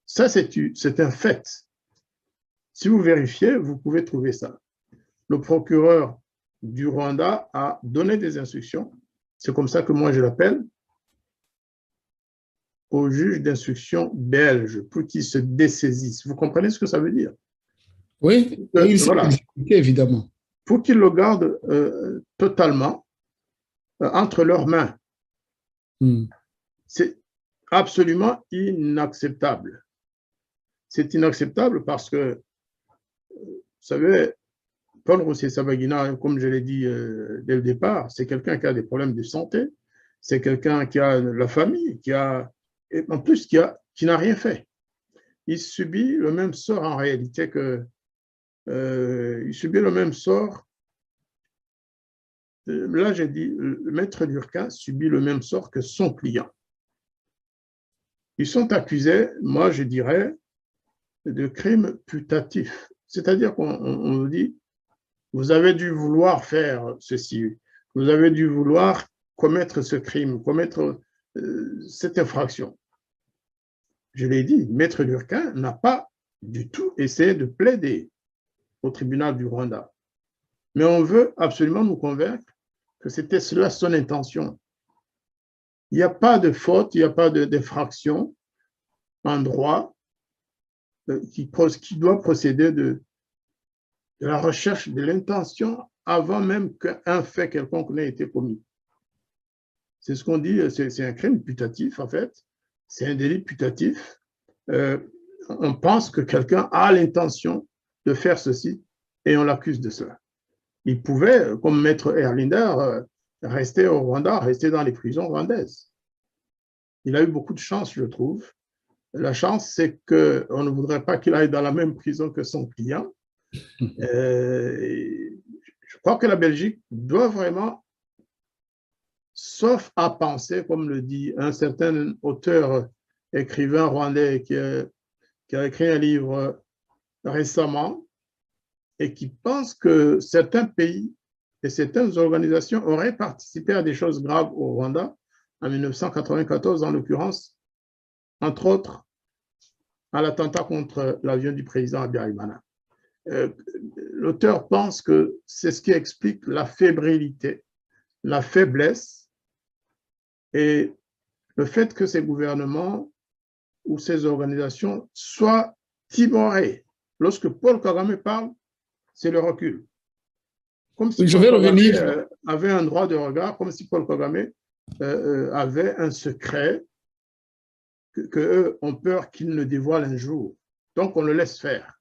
Ça, c'est un fait. Si vous vérifiez, vous pouvez trouver ça. Le procureur du Rwanda a donné des instructions, c'est comme ça que moi je l'appelle, au juge d'instruction belge pour qu'il se dessaisisse. Vous comprenez ce que ça veut dire? Oui, et il s'est voilà. exécuté, évidemment. Pour qu'il le garde totalement entre leurs mains. C'est absolument inacceptable. C'est inacceptable parce que, vous savez, Paul Rusesabagina, comme je l'ai dit dès le départ, c'est quelqu'un qui a des problèmes de santé, c'est quelqu'un qui a la famille, et en plus qui n'a rien fait. Il subit le même sort en réalité il subit le même sort. Là, j'ai dit, le maître Lurquin subit le même sort que son client. Ils sont accusés, moi je dirais, de crimes putatifs. C'est-à-dire qu'on dit, vous avez dû vouloir faire ceci, vous avez dû vouloir commettre ce crime, commettre cette infraction. Je l'ai dit, maître Lurquin n'a pas du tout essayé de plaider au tribunal du Rwanda. Mais on veut absolument nous convaincre que c'était cela son intention. Il n'y a pas de faute, il n'y a pas d'infraction en droit qui doit procéder de la recherche de l'intention avant même qu'un fait quelconque n'ait été commis. C'est ce qu'on dit, c'est un crime putatif en fait, c'est un délit putatif. On pense que quelqu'un a l'intention de faire ceci et on l'accuse de cela. Il pouvait, comme maître Erlinder, rester au Rwanda, rester dans les prisons rwandaises. Il a eu beaucoup de chance, je trouve. La chance, c'est qu'on ne voudrait pas qu'il aille dans la même prison que son client. Je crois que la Belgique doit vraiment, sauf à penser, comme le dit un certain auteur, écrivain rwandais qui a écrit un livre récemment et qui pense que certains pays et certaines organisations auraient participé à des choses graves au Rwanda en 1994, en l'occurrence, entre autres, à l'attentat contre l'avion du président Habyarimana. L'auteur pense que c'est ce qui explique la fébrilité, la faiblesse et le fait que ces gouvernements ou ces organisations soient timorés. Lorsque Paul Kagame parle, c'est le recul. Comme si je vais revenir. Avait un droit de regard, comme si Paul Kagame avait un secret qu'eux ont peur qu'il ne dévoile un jour. Donc, on le laisse faire.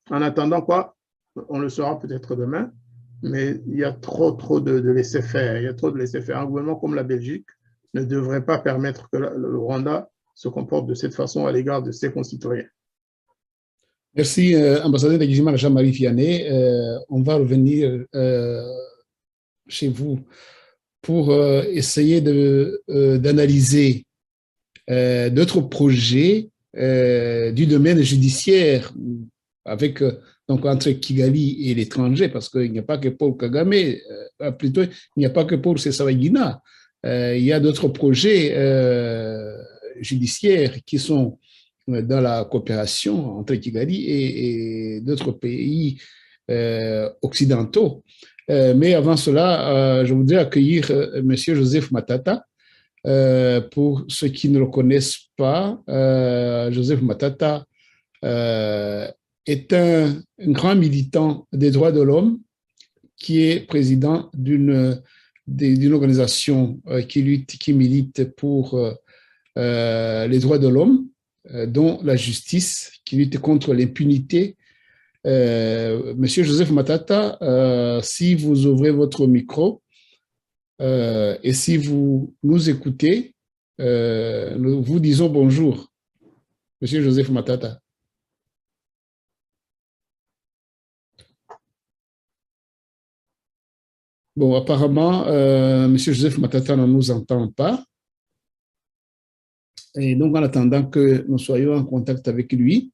En attendant quoi, on le saura peut-être demain, mais il y a trop de laisser-faire. Il y a trop de laisser-faire. Un gouvernement comme la Belgique ne devrait pas permettre que le Rwanda se comporte de cette façon à l'égard de ses concitoyens. Merci, ambassadeur d'Agijima Jean-Marie Vianney. On va revenir chez vous pour essayer d'analyser d'autres projets du domaine judiciaire avec, donc, entre Kigali et l'étranger, parce qu'il n'y a pas que Paul Kagame, plutôt, il n'y a pas que Paul Rusesabagina. Il y a d'autres projets judiciaires qui sont dans la coopération entre Kigali et d'autres pays occidentaux. Mais avant cela, je voudrais accueillir M. Joseph Matata. Pour ceux qui ne le connaissent pas, Joseph Matata est un grand militant des droits de l'homme qui est président d'une organisation qui milite pour les droits de l'homme, dont la justice, qui lutte contre l'impunité. Monsieur Joseph Matata, si vous ouvrez votre micro et si vous nous écoutez, nous vous disons bonjour. Monsieur Joseph Matata. Bon, apparemment, M. Joseph Matata ne nous entend pas. Et donc, en attendant que nous soyons en contact avec lui,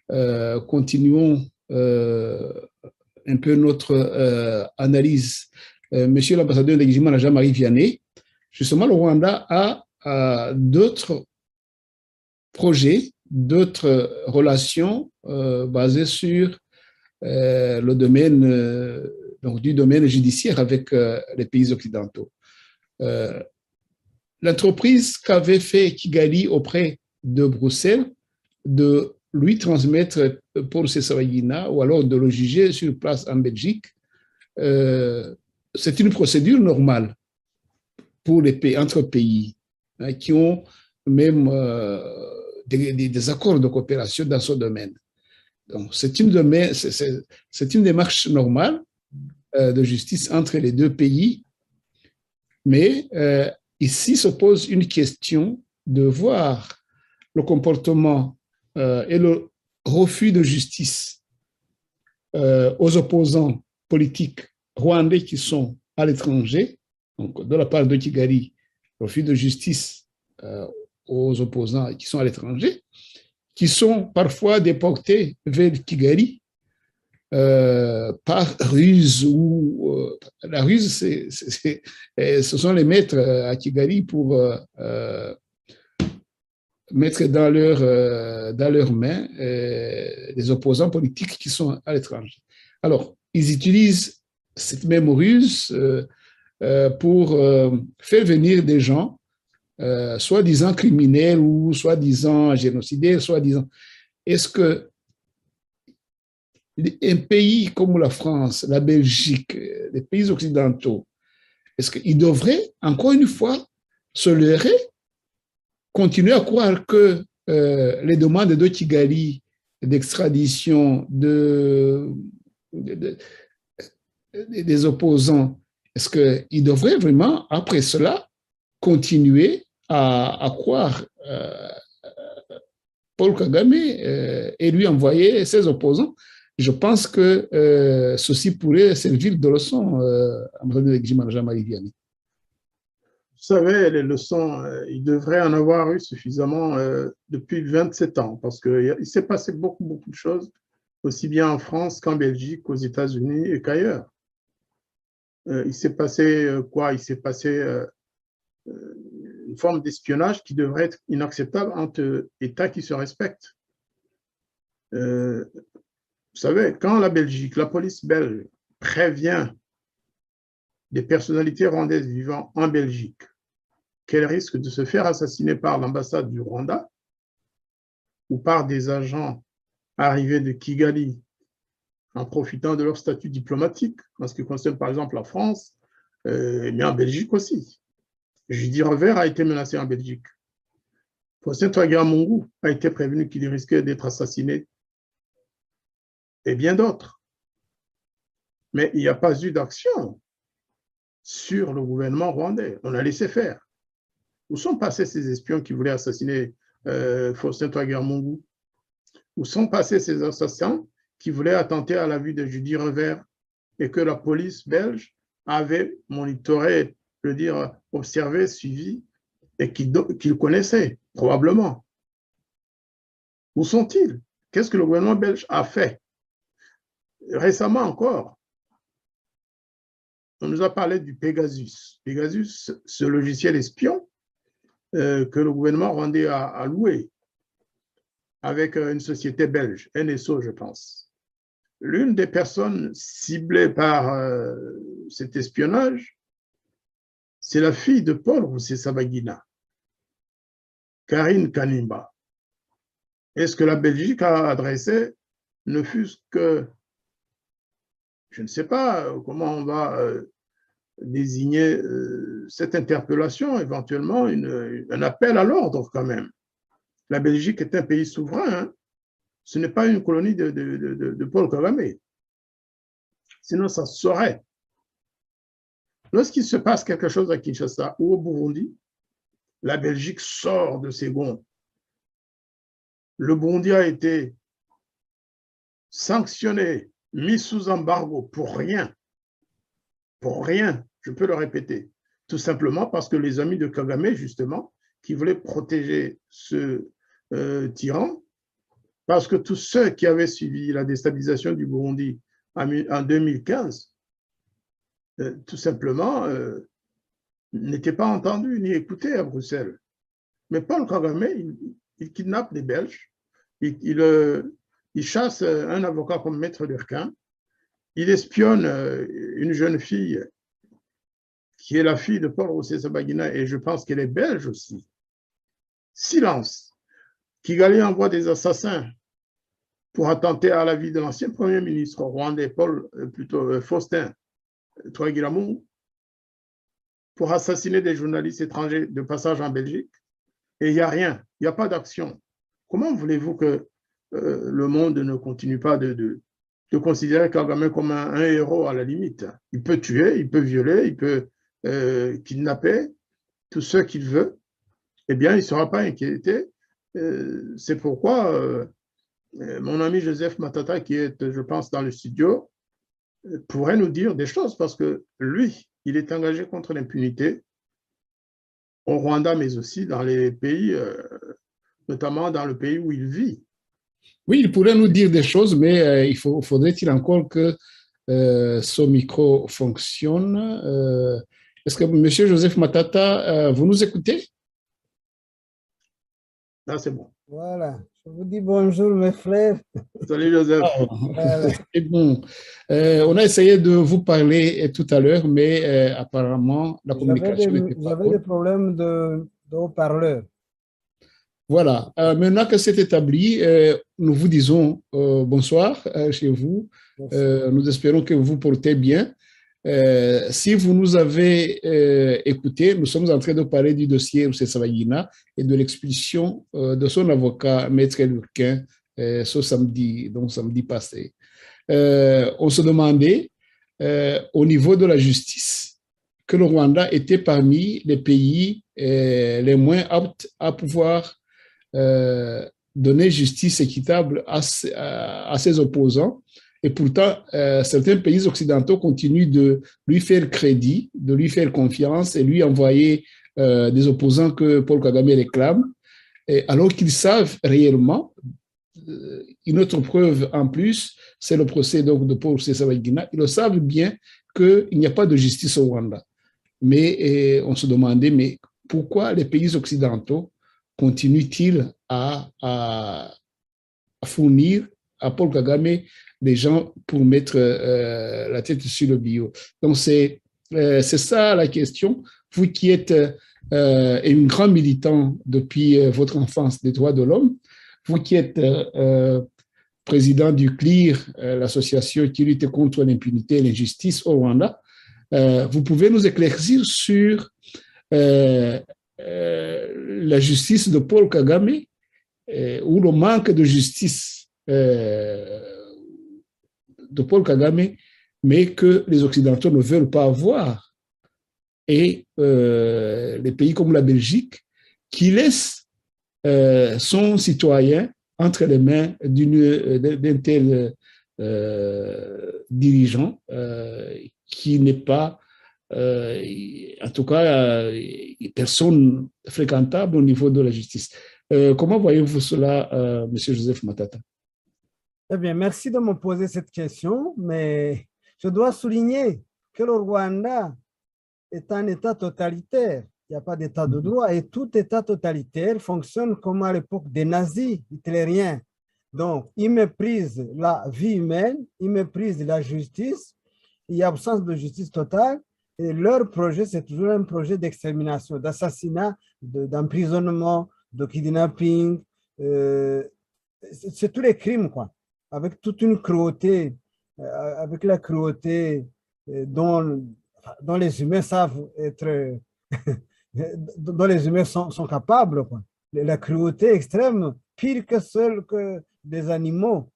continuons un peu notre analyse. Monsieur l'ambassadeur d'Egimana Jean-Marie Vianney, justement, le Rwanda a d'autres projets, d'autres relations basées sur le domaine, donc du domaine judiciaire avec les pays occidentaux. L'entreprise qu'avait fait Kigali auprès de Bruxelles, de lui transmettre Paul Rusesabagina ou alors de le juger sur place en Belgique, c'est une procédure normale pour les pays, entre pays hein, qui ont même des accords de coopération dans ce domaine. Donc, c'est une démarche normale de justice entre les deux pays, mais ici se pose une question de voir le comportement et le refus de justice aux opposants politiques rwandais qui sont à l'étranger, donc de la part de Kigali, refus de justice aux opposants qui sont à l'étranger, qui sont parfois déportés vers Kigali par ruse ou la ruse, ce sont les maîtres à Kigali pour mettre dans leurs mains les opposants politiques qui sont à l'étranger. Alors, ils utilisent cette même ruse pour faire venir des gens soi-disant criminels ou soi-disant génocidaires, soi-disant. Est-ce que un pays comme la France, la Belgique, les pays occidentaux, est-ce qu'ils devraient, encore une fois, se leurrer, continuer à croire que les demandes de Kigali d'extradition des opposants, est-ce qu'ils devraient vraiment, après cela, continuer à croire Paul Kagame et lui envoyer ses opposants? Je pense que ceci pourrait servir de leçon à Jean-Marie Vianney. Vous savez, les leçons, il devrait en avoir eu suffisamment depuis 27 ans, parce qu'il s'est passé beaucoup de choses, aussi bien en France qu'en Belgique, aux États-Unis et qu'ailleurs. Il s'est passé quoi? Il s'est passé une forme d'espionnage qui devrait être inacceptable entre États qui se respectent. Vous savez, quand la Belgique, la police belge prévient des personnalités rwandaises vivant en Belgique qu'elles risquent de se faire assassiner par l'ambassade du Rwanda ou par des agents arrivés de Kigali en profitant de leur statut diplomatique, en ce qui concerne par exemple la France, mais en Belgique aussi. Judy Revers a été menacé en Belgique. Faustin Twagiramungu a été prévenu qu'il risquait d'être assassiné et bien d'autres. Mais il n'y a pas eu d'action sur le gouvernement rwandais. On a laissé faire. Où sont passés ces espions qui voulaient assassiner Faustin Twagiramungu? Où sont passés ces assassins qui voulaient attenter à la vie de Judy Revers et que la police belge avait monitoré, je veux dire, observé, suivi et qu'il connaissait probablement? Où sont-ils? Qu'est-ce que le gouvernement belge a fait? Récemment encore, on nous a parlé du Pegasus. Pegasus, ce logiciel espion que le gouvernement rwandais a loué avec une société belge, NSO, je pense. L'une des personnes ciblées par cet espionnage, c'est la fille de Paul Rusesabagina, Karine Kanimba. Est-ce que la Belgique a adressé, ne fût-ce que, je ne sais pas comment on va désigner cette interpellation, éventuellement un appel à l'ordre quand même. La Belgique est un pays souverain, hein. Ce n'est pas une colonie de Paul Kagame. Sinon, ça se saurait. Lorsqu'il se passe quelque chose à Kinshasa ou au Burundi, la Belgique sort de ses gonds. Le Burundi a été sanctionné, mis sous embargo pour rien. Pour rien, je peux le répéter. Tout simplement parce que les amis de Kagame, justement, qui voulaient protéger ce tyran, parce que tous ceux qui avaient suivi la déstabilisation du Burundi en 2015, tout simplement, n'étaient pas entendus ni écoutés à Bruxelles. Mais Paul Kagame, il kidnappe des Belges, il chasse un avocat comme Maître Lurquin, il espionne une jeune fille qui est la fille de Paul Rusesabagina, et je pense qu'elle est belge aussi. Silence. Kigali envoie des assassins pour attenter à la vie de l'ancien Premier ministre rwandais, Faustin Twagiramungu, pour assassiner des journalistes étrangers de passage en Belgique. Et il n'y a rien, il n'y a pas d'action. Comment voulez-vous que le monde ne continue pas de considérer Kagame comme un héros à la limite? Il peut tuer, il peut violer, il peut kidnapper tous ceux qu'il veut. Eh bien, il ne sera pas inquiété. C'est pourquoi mon ami Joseph Matata, qui est, je pense, dans le studio, pourrait nous dire des choses, parce que lui, il est engagé contre l'impunité au Rwanda, mais aussi dans les pays, notamment dans le pays où il vit. Oui, il pourrait nous dire des choses, mais faudrait-il encore que son micro fonctionne. Est-ce que M. Joseph Matata, vous nous écoutez? Là, c'est bon. Voilà, je vous dis bonjour mes frères. Salut Joseph. Voilà. C'est bon. On a essayé de vous parler tout à l'heure, mais apparemment, la communication n'était pas J'avais bonne. des problèmes de haut-parleur. Voilà. Maintenant que c'est établi, nous vous disons bonsoir chez vous. Nous espérons que vous vous portez bien. Si vous nous avez écouté, nous sommes en train de parler du dossier Rusesabagina et de l'expulsion de son avocat, Maître Lurquin, ce samedi, donc samedi passé. On se demandait, au niveau de la justice, que le Rwanda était parmi les pays les moins aptes à pouvoir donner justice équitable à ses opposants. Et pourtant, certains pays occidentaux continuent de lui faire crédit, de lui faire confiance et lui envoyer des opposants que Paul Kagame réclame, alors qu'ils savent réellement. Une autre preuve en plus, c'est le procès donc, de Paul Rusesabagina. Ils le savent bien qu'il n'y a pas de justice au Rwanda. Mais on se demandait, mais pourquoi les pays occidentaux continuent-ils à fournir à Paul Kagame des gens pour mettre la tête sur le bio? Donc, c'est ça la question. Vous qui êtes une grande militant depuis votre enfance des droits de l'homme, vous qui êtes président du CLIR, l'association qui lutte contre l'impunité et l'injustice au Rwanda, vous pouvez nous éclaircir sur la justice de Paul Kagame ou le manque de justice de Paul Kagame, mais que les Occidentaux ne veulent pas avoir. Et les pays comme la Belgique, qui laissent son citoyen entre les mains d'un tel dirigeant qui n'est pas, en tout cas, personne fréquentable au niveau de la justice. Comment voyez-vous cela, M. Joseph Matata? Eh bien, merci de me poser cette question, mais je dois souligner que le Rwanda est un État totalitaire. Il n'y a pas d'État de droit et tout État totalitaire fonctionne comme à l'époque des nazis hitlériens. Donc, ils méprisent la vie humaine, ils méprisent la justice, il y a absence de justice totale et leur projet, c'est toujours un projet d'extermination, d'assassinat, d'emprisonnement, de kidnapping. C'est tous les crimes, quoi, avec toute une cruauté, avec la cruauté dont les humains savent être... dont les humains sont capables, quoi. La cruauté extrême, pire que celle que des animaux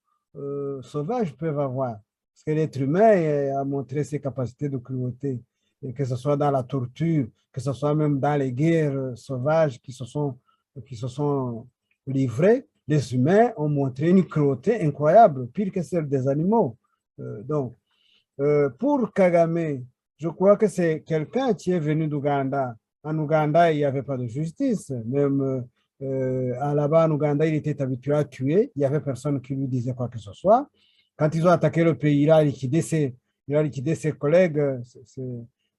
sauvages peuvent avoir. Parce que l'être humain a montré ses capacités de cruauté, et que ce soit dans la torture, que ce soit même dans les guerres sauvages qui se sont livrées, les humains ont montré une cruauté incroyable, pire que celle des animaux. Donc, pour Kagame, je crois que c'est quelqu'un qui est venu d'Ouganda. En Ouganda, il n'y avait pas de justice. Même là-bas, en Ouganda, il était habitué à tuer. Il n'y avait personne qui lui disait quoi que ce soit. Quand ils ont attaqué le pays, il a liquidé ses collègues,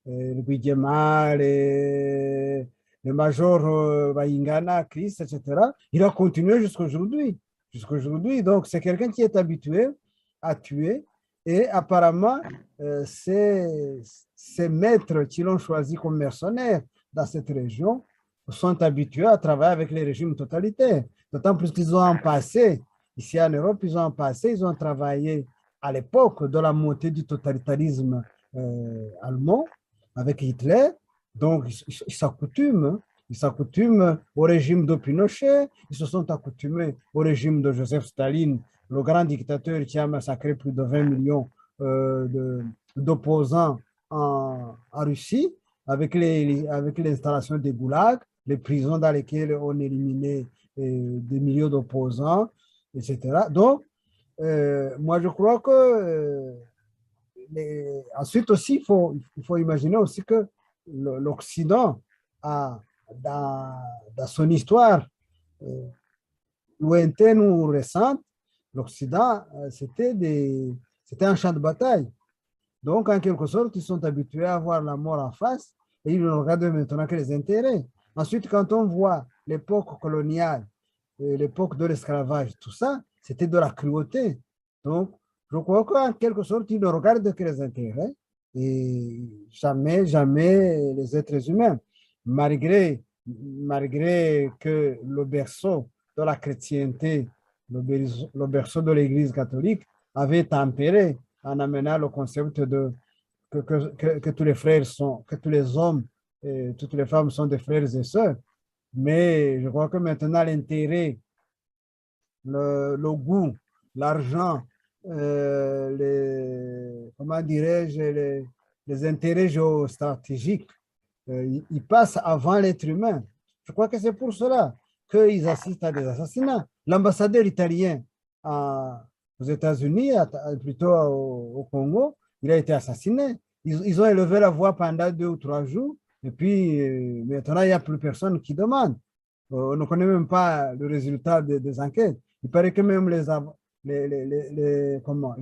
le Guigema, le major Bayingana, Chris, etc. Il a continué jusqu'à aujourd'hui. Jusqu'à aujourd'hui. Donc, c'est quelqu'un qui est habitué à tuer. Et apparemment, ces maîtres qui l'ont choisi comme mercenaire dans cette région sont habitués à travailler avec les régimes totalitaires. D'autant plus qu'ils ont un passé, ici en Europe, ils ont un passé, ils ont travaillé à l'époque de la montée du totalitarisme allemand avec Hitler. Donc, ils s'accoutument au régime de Pinochet, ils se sont accoutumés au régime de Joseph Staline, le grand dictateur qui a massacré plus de 20 millions d'opposants en Russie, avec l'installation des goulags, les prisons dans lesquelles on éliminait des millions d'opposants, etc. Donc, moi, je crois que ensuite aussi, il faut imaginer aussi que l'Occident a, dans son histoire lointaine ou récente, l'Occident, c'était un champ de bataille. Donc, en quelque sorte, ils sont habitués à voir la mort en face et ils ne regardent maintenant que les intérêts. Ensuite, quand on voit l'époque coloniale, l'époque de l'esclavage, tout ça, c'était de la cruauté. Donc, je crois qu'en quelque sorte, ils ne regardent que les intérêts et jamais, jamais les êtres humains. Malgré que le berceau de la chrétienté, le berceau de l'Église catholique avait tempéré en amenant le concept de que tous les frères sont, que tous les hommes et toutes les femmes sont des frères et sœurs. Mais je crois que maintenant l'intérêt, le goût, l'argent, comment dirais-je, les intérêts géostratégiques, ils passent avant l'être humain. Je crois que c'est pour cela qu'ils assistent à des assassinats. L'ambassadeur italien aux États-Unis, plutôt au Congo, il a été assassiné. Ils ont élevé la voix pendant 2 ou 3 jours, et puis maintenant, il n'y a plus personne qui demande. On ne connaît même pas le résultat des enquêtes. Il paraît que même les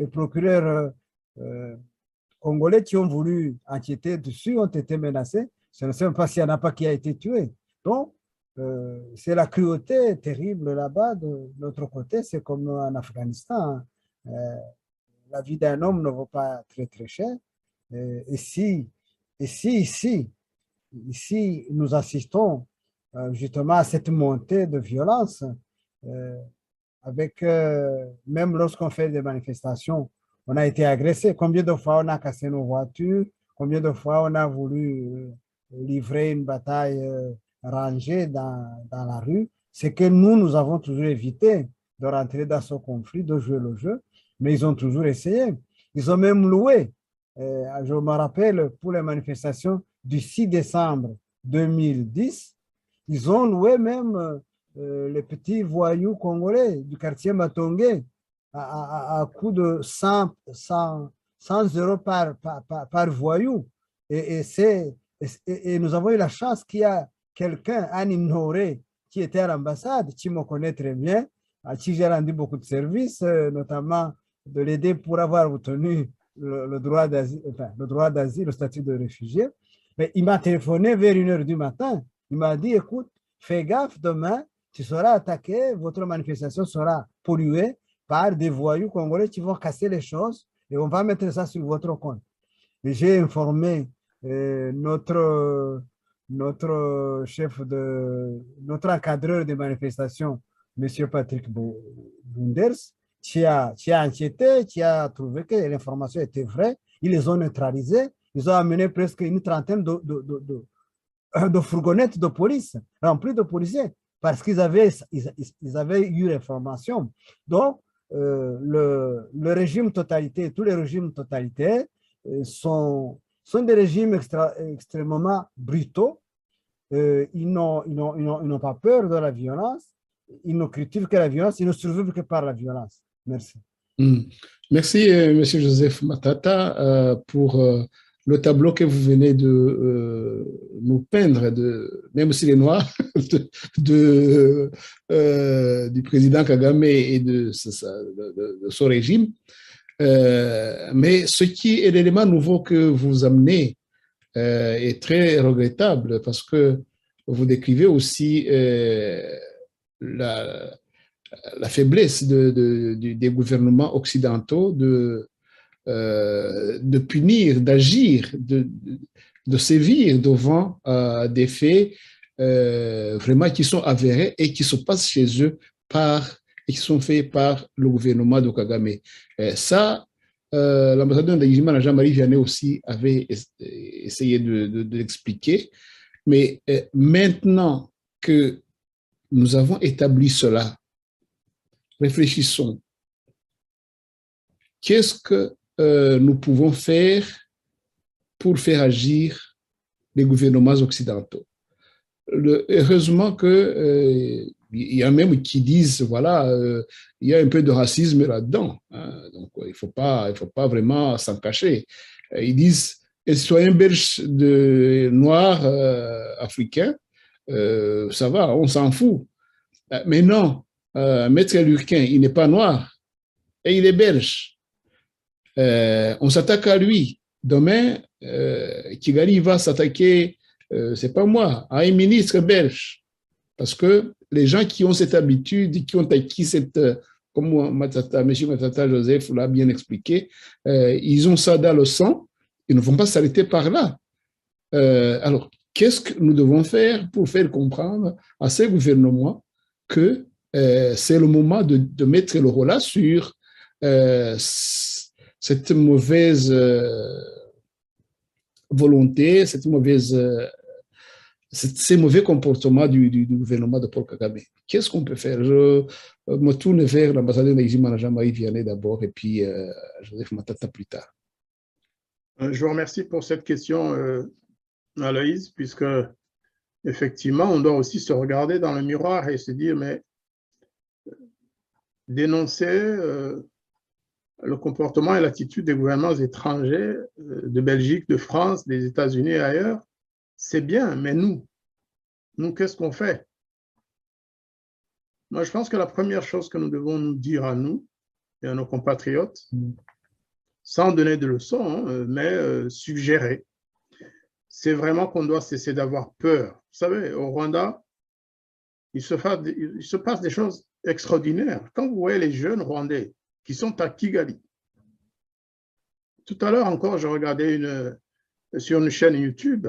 procureurs congolais qui ont voulu enquêter dessus ont été menacés. Je ne sais même pas s'il n'y en a pas qui a été tué. Donc, c'est la cruauté terrible là-bas de notre côté. C'est comme en Afghanistan. La vie d'un homme ne vaut pas très, très cher. Et si ici, nous assistons justement à cette montée de violence, avec même lorsqu'on fait des manifestations, on a été agressé. Combien de fois on a cassé nos voitures? Combien de fois on a voulu livrer une bataille rangée dans la rue? C'est que nous avons toujours évité de rentrer dans ce conflit, de jouer le jeu, mais ils ont toujours essayé. Ils ont même loué. Je me rappelle, pour les manifestations du 6 décembre 2010, ils ont loué même les petits voyous congolais du quartier Matongé à coût de 100 euros par voyou. Et nous avons eu la chance qu'il y a quelqu'un, Anne Ignoré, qui était à l'ambassade, qui me connaît très bien, à qui j'ai rendu beaucoup de services, notamment de l'aider pour avoir obtenu le droit d'asile, le statut de réfugié. Mais il m'a téléphoné vers 1h du matin. Il m'a dit, écoute, fais gaffe, demain, tu seras attaqué, votre manifestation sera polluée par des voyous congolais qui vont casser les choses et on va mettre ça sur votre compte. Et j'ai informé notre chef notre encadreur des manifestations, M. Patrick Bunders, qui a enquêté, qui a trouvé que l'information était vraie. Ils les ont neutralisés. Ils ont amené presque une trentaine de fourgonnettes de police remplies de policiers parce qu'ils avaient eu l'information. Donc, le régime totalitaire, tous les régimes totalitaires sont des régimes extrêmement brutaux. Ils n'ont pas peur de la violence. Ils ne critiquent que la violence. Ils ne survivent que par la violence. Merci. Merci, M. Joseph Matata, pour le tableau que vous venez de nous peindre, même s'il est noir, du président Kagame et de son régime. Mais ce qui est l'élément nouveau que vous amenez est très regrettable parce que vous décrivez aussi la faiblesse des gouvernements occidentaux de punir, d'agir, de sévir devant des faits vraiment qui sont avérés et qui se passent chez eux et qui sont faits par le gouvernement de Kagame. Ça, l'ambassadeur d'Aïjima, Jean-Marie Vianney aussi avait essayé de l'expliquer. Mais maintenant que nous avons établi cela, réfléchissons. Qu'est-ce que nous pouvons faire pour faire agir les gouvernements occidentaux? Heureusement que il y a même qui disent, voilà, il y a un peu de racisme là-dedans. Hein, donc, il ne faut pas vraiment s'en cacher. Ils disent, les citoyens belges noirs africains, ça va, on s'en fout. Mais non, Maître Lurquin, il n'est pas noir et il est belge. On s'attaque à lui. Demain, Kigali va s'attaquer, c'est pas moi, à un ministre belge. Parce que les gens qui ont cette habitude, qui ont acquis cette, comme M. Matata Joseph l'a bien expliqué, ils ont ça dans le sang, ils ne vont pas s'arrêter par là. Alors, qu'est-ce que nous devons faire pour faire comprendre à ces gouvernements que c'est le moment de mettre le rollat sur cette mauvaise volonté, ces mauvais comportements du gouvernement de Paul Kagame. Qu'est-ce qu'on peut faire? Je me tourne vers l'ambassadeur d'Aïjima, Jean-Marie Vianney d'abord, et puis Joseph Matata plus tard. Je vous remercie pour cette question, Aloïse, puisque effectivement, on doit aussi se regarder dans le miroir et se dire, mais dénoncer le comportement et l'attitude des gouvernements étrangers de Belgique, de France, des États-Unis et ailleurs, c'est bien, mais nous, qu'est-ce qu'on fait? Moi, je pense que la première chose que nous devons nous dire à nous et à nos compatriotes, sans donner de leçons, hein, mais suggérer, c'est vraiment qu'on doit cesser d'avoir peur. Vous savez, au Rwanda, il se passe des choses extraordinaires. Quand vous voyez les jeunes Rwandais qui sont à Kigali, tout à l'heure encore, je regardais sur une chaîne YouTube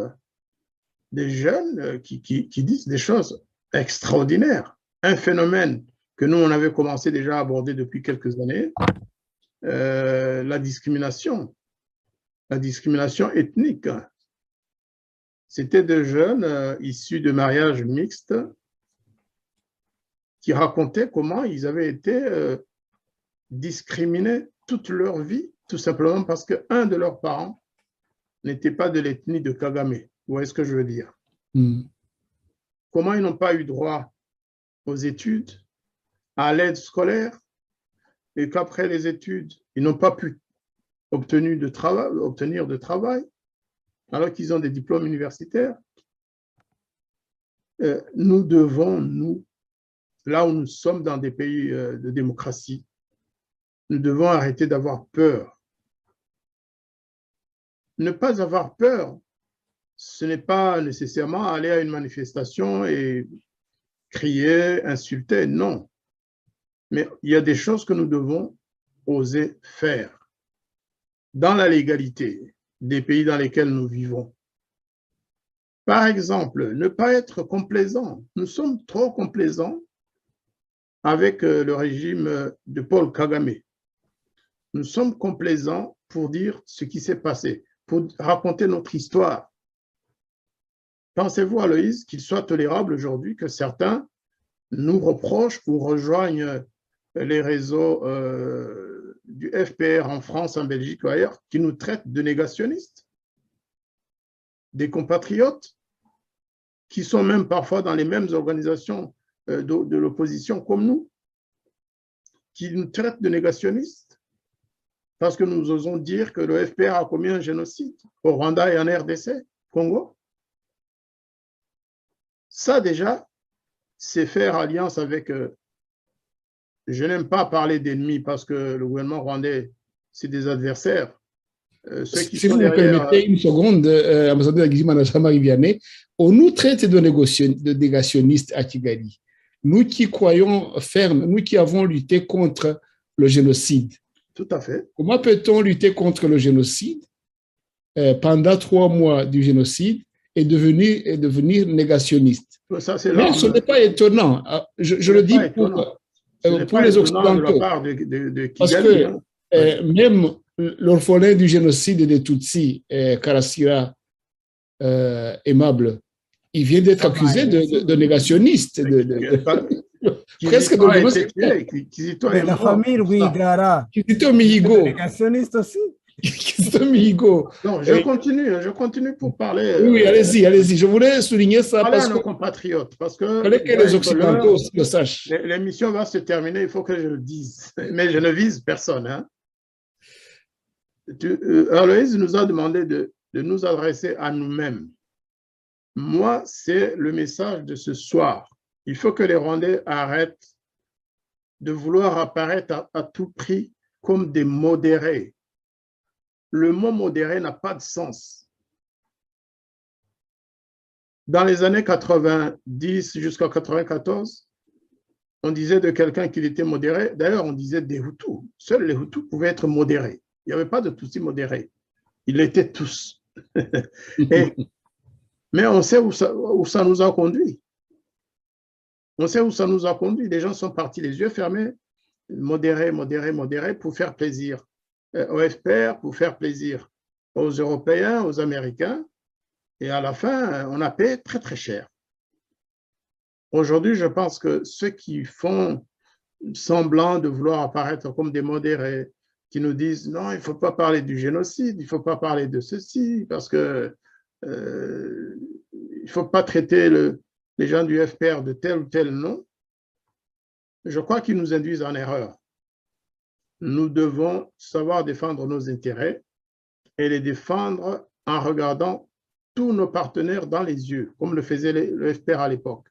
des jeunes qui disent des choses extraordinaires. Un phénomène que nous, on avait commencé déjà à aborder depuis quelques années, la discrimination ethnique. C'était des jeunes issus de mariages mixtes qui racontaient comment ils avaient été discriminés toute leur vie, tout simplement parce qu'un de leurs parents n'était pas de l'ethnie de Kagame. Vous voyez ce que je veux dire? Comment ils n'ont pas eu droit aux études, à l'aide scolaire, et qu'après les études, ils n'ont pas pu obtenir de travail, alors qu'ils ont des diplômes universitaires. Nous devons, là où nous sommes dans des pays de démocratie, nous devons arrêter d'avoir peur. Ne pas avoir peur, ce n'est pas nécessairement aller à une manifestation et crier, insulter, non. Mais il y a des choses que nous devons oser faire dans la légalité des pays dans lesquels nous vivons. Par exemple, ne pas être complaisant. Nous sommes trop complaisants avec le régime de Paul Kagame. Nous sommes complaisants pour dire ce qui s'est passé, pour raconter notre histoire. Pensez-vous, Aloïse, qu'il soit tolérable aujourd'hui que certains nous reprochent ou rejoignent les réseaux du FPR en France, en Belgique ou ailleurs, qui nous traitent de négationnistes, des compatriotes, qui sont même parfois dans les mêmes organisations de l'opposition comme nous, qui nous traitent de négationnistes? parce que nous osons dire que le FPR a commis un génocide au Rwanda et en RDC, Congo. Ça déjà, c'est faire alliance avec... je n'aime pas parler d'ennemis parce que le gouvernement rwandais, c'est des adversaires. Ceux qui si sont vous derrière, me permettez une seconde, ambassadeur Gizimana Vianney, on nous traite de négationnistes à Kigali. Nous qui croyons ferme, nous qui avons lutté contre le génocide. Tout à fait. Comment peut-on lutter contre le génocide pendant 3 mois du génocide et devenir négationniste? Ça, mais ce n'est pas étonnant. Je le dis pour les Occidentaux. Parce que même l'orphelin du génocide des Tutsis, Karasira Aimable, il vient d'être accusé de négationniste. Presque de mais la famille Ouigara. Kizito Mihigo. Négationniste aussi. Kizito Mihigo. Non, je continue pour parler. Oui, allez-y. Je voulais souligner ça parce que nos compatriotes, parce que les Occidentaux aussi le sachent. L'émission va se terminer, il faut que je le dise, mais je ne vise personne. Hein. Aloïse nous a demandé de nous adresser à nous-mêmes. Moi, c'est le message de ce soir. Il faut que les Rwandais arrêtent de vouloir apparaître à tout prix comme des modérés. Le mot modéré n'a pas de sens. Dans les années 90 jusqu'à 94, on disait de quelqu'un qu'il était modéré. D'ailleurs, on disait des Hutus. Seuls les Hutus pouvaient être modérés. Il n'y avait pas de Tutsis modérés. Ils l'étaient tous. Mais on sait où ça nous a conduit. On sait où ça nous a conduit. Les gens sont partis les yeux fermés, modérés pour faire plaisir aux FPR, pour faire plaisir aux Européens, aux Américains. Et à la fin, on a payé très, très cher. Aujourd'hui, je pense que ceux qui font semblant de vouloir apparaître comme des modérés, qui nous disent non, il ne faut pas parler du génocide, il ne faut pas parler de ceci, parce que il ne faut pas traiter les gens du FPR de tel ou tel nom, je crois qu'ils nous induisent en erreur. Nous devons savoir défendre nos intérêts et les défendre en regardant tous nos partenaires dans les yeux, comme le faisait le FPR à l'époque.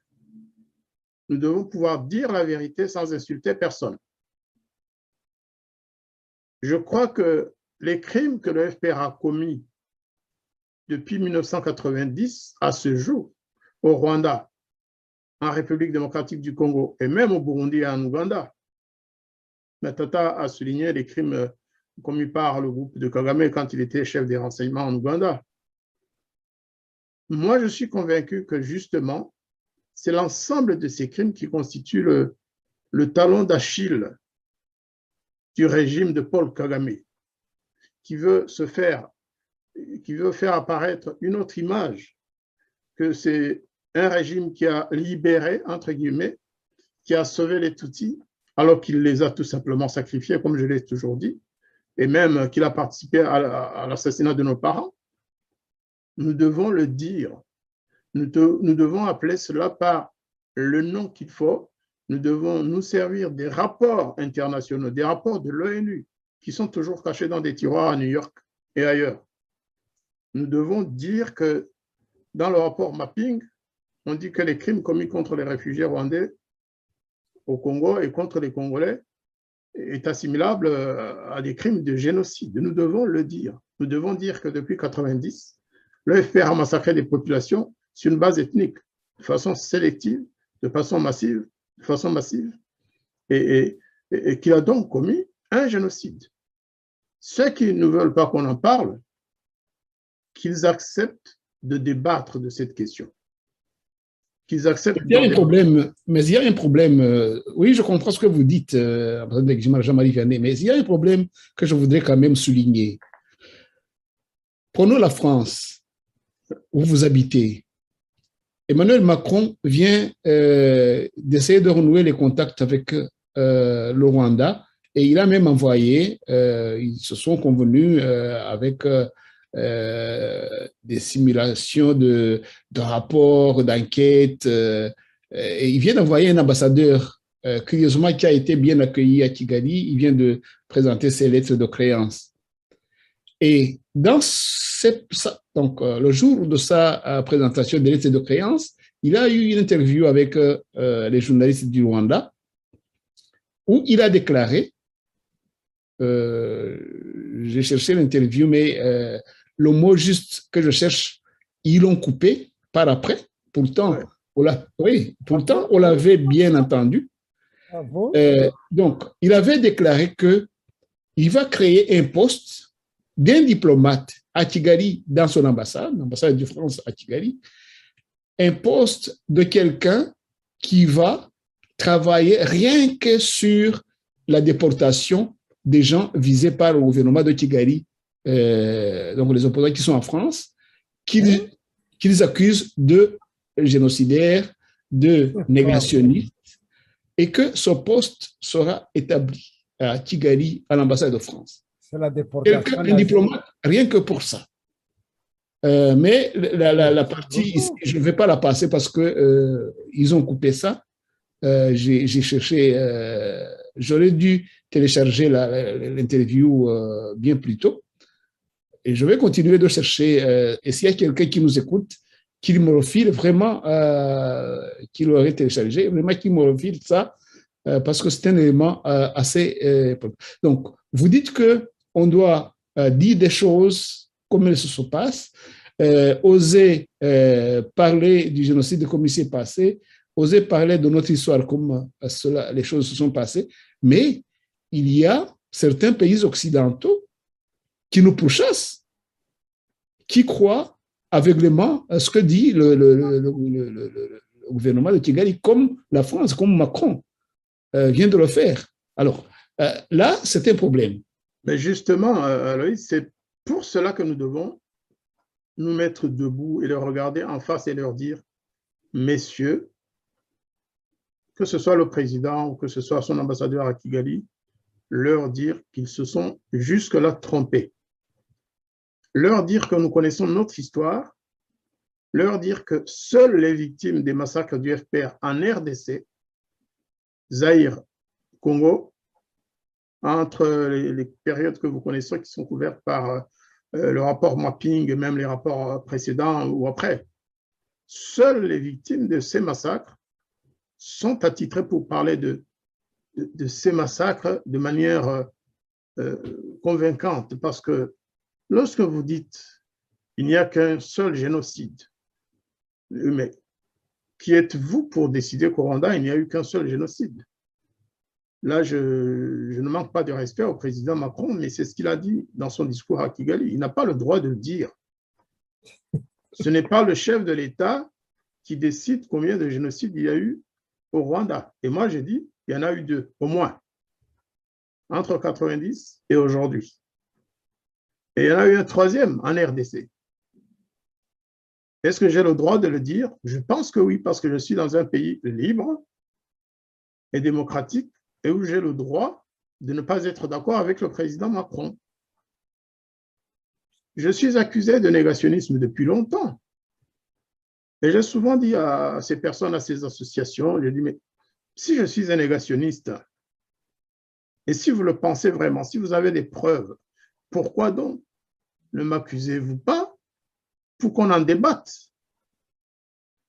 Nous devons pouvoir dire la vérité sans insulter personne. Je crois que les crimes que le FPR a commis depuis 1990 à ce jour, au Rwanda, en République démocratique du Congo et même au Burundi et en Ouganda, Matata a souligné les crimes commis par le groupe de Kagame quand il était chef des renseignements en Ouganda. Moi, je suis convaincu que justement, c'est l'ensemble de ces crimes qui constituent le talon d'Achille du régime de Paul Kagame, qui veut faire apparaître une autre image, que c'est un régime qui a libéré, entre guillemets, qui a sauvé les Tutsis, alors qu'il les a tout simplement sacrifiés, comme je l'ai toujours dit, et même qu'il a participé à l'assassinat de nos parents. Nous devons le dire. Nous devons appeler cela par le nom qu'il faut. Nous devons nous servir des rapports internationaux, des rapports de l'ONU, qui sont toujours cachés dans des tiroirs à New York et ailleurs. Nous devons dire que dans le rapport Mapping, on dit que les crimes commis contre les réfugiés rwandais au Congo et contre les Congolais est assimilable à des crimes de génocide. Nous devons le dire. Nous devons dire que depuis 1990, le FPR a massacré des populations sur une base ethnique, de façon sélective, de façon massive, et qu'il a donc commis un génocide. Ceux qui ne veulent pas qu'on en parle, qu'ils acceptent de débattre de cette question. Qu'ils acceptent. Il y a un problème, mais il y a un problème. Oui, je comprends ce que vous dites, Jean-Marie Vianney, mais il y a un problème que je voudrais quand même souligner. Prenons la France, où vous habitez. Emmanuel Macron vient d'essayer de renouer les contacts avec le Rwanda et il a même envoyé, ils se sont convenus avec des simulations de rapports, d'enquêtes, et il vient d'envoyer un ambassadeur curieusement, qui a été bien accueilli à Kigali. Il vient de présenter ses lettres de créance. Et donc, le jour de sa présentation des lettres de créance, il a eu une interview avec les journalistes du Rwanda où il a déclaré, j'ai cherché l'interview, mais le mot juste que je cherche, ils l'ont coupé par après. Pourtant, on l'avait bien entendu. Ah bon? Donc, il avait déclaré qu'il va créer un poste d'un diplomate à Kigali dans son ambassade, l'ambassade de France à Kigali, un poste de quelqu'un qui va travailler rien que sur la déportation des gens visés par le gouvernement de Kigali, donc les opposants qui sont en France, qu'ils accusent de génocidaires, de négationnistes, et que ce poste sera établi à Kigali, à l'ambassade de France. C'est la déportation. Un diplomate, rien que pour ça. Mais la partie, je ne vais pas la passer parce que ils ont coupé ça. J'ai cherché, j'aurais dû télécharger l'interview bien plus tôt. Et je vais continuer de chercher. Et s'il y a quelqu'un qui nous écoute, qu'il me refile vraiment, qu'il l'aurait téléchargé, vraiment qu'il me refile ça, parce que c'est un élément assez... donc, vous dites qu'on doit dire des choses comme elles se passent, oser parler du génocide comme il s'est passé, oser parler de notre histoire comme les choses se sont passées, mais il y a certains pays occidentaux qui nous pourchassent, qui croient aveuglément à ce que dit le gouvernement de Kigali, comme la France, comme Macron vient de le faire. Alors, là, c'est un problème. Mais justement, Aloïs, c'est pour cela que nous devons nous mettre debout et les regarder en face et leur dire, messieurs, que ce soit le président ou que ce soit son ambassadeur à Kigali, leur dire qu'ils se sont jusque-là trompés. Leur dire que nous connaissons notre histoire, leur dire que seules les victimes des massacres du FPR en RDC, Zaïre, Congo, entre les périodes que vous connaissez qui sont couvertes par le rapport mapping et même les rapports précédents ou après, seules les victimes de ces massacres sont attitrées pour parler de ces massacres de manière convaincante, parce que lorsque vous dites il n'y a qu'un seul génocide, mais qui êtes-vous pour décider qu'au Rwanda, il n'y a eu qu'un seul génocide? Là, je ne manque pas de respect au président Macron, mais c'est ce qu'il a dit dans son discours à Kigali. Il n'a pas le droit de le dire. Ce n'est pas le chef de l'État qui décide combien de génocides il y a eu au Rwanda. Et moi, j'ai dit, il y en a eu 2, au moins, entre 90 et aujourd'hui. Et il y en a eu un 3e en RDC. Est-ce que j'ai le droit de le dire? Je pense que oui, parce que je suis dans un pays libre et démocratique et où j'ai le droit de ne pas être d'accord avec le président Macron. Je suis accusé de négationnisme depuis longtemps. Et j'ai souvent dit à ces personnes, à ces associations, je dis, mais si je suis un négationniste, et si vous le pensez vraiment, si vous avez des preuves, pourquoi donc ne m'accusez-vous pas pour qu'on en débatte?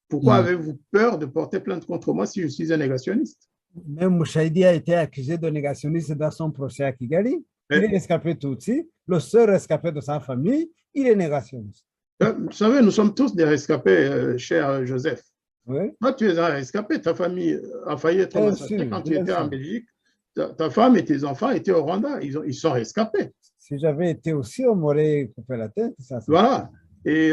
Pourquoi avez-vous peur de porter plainte contre moi si je suis un négationniste? Même Mouchaïdi a été accusé de négationnisme dans son procès à Kigali. Il est rescapé Tutsi, le seul rescapé de sa famille, il est négationniste. Vous savez, nous sommes tous des rescapés, cher Joseph. Oui. Toi, tu es un rescapé, ta famille a failli être massacrée quand tu étais en Belgique. Ta femme et tes enfants étaient au Rwanda, ils sont rescapés. Si j'avais été aussi, on m'aurait coupé la tête. Voilà. Et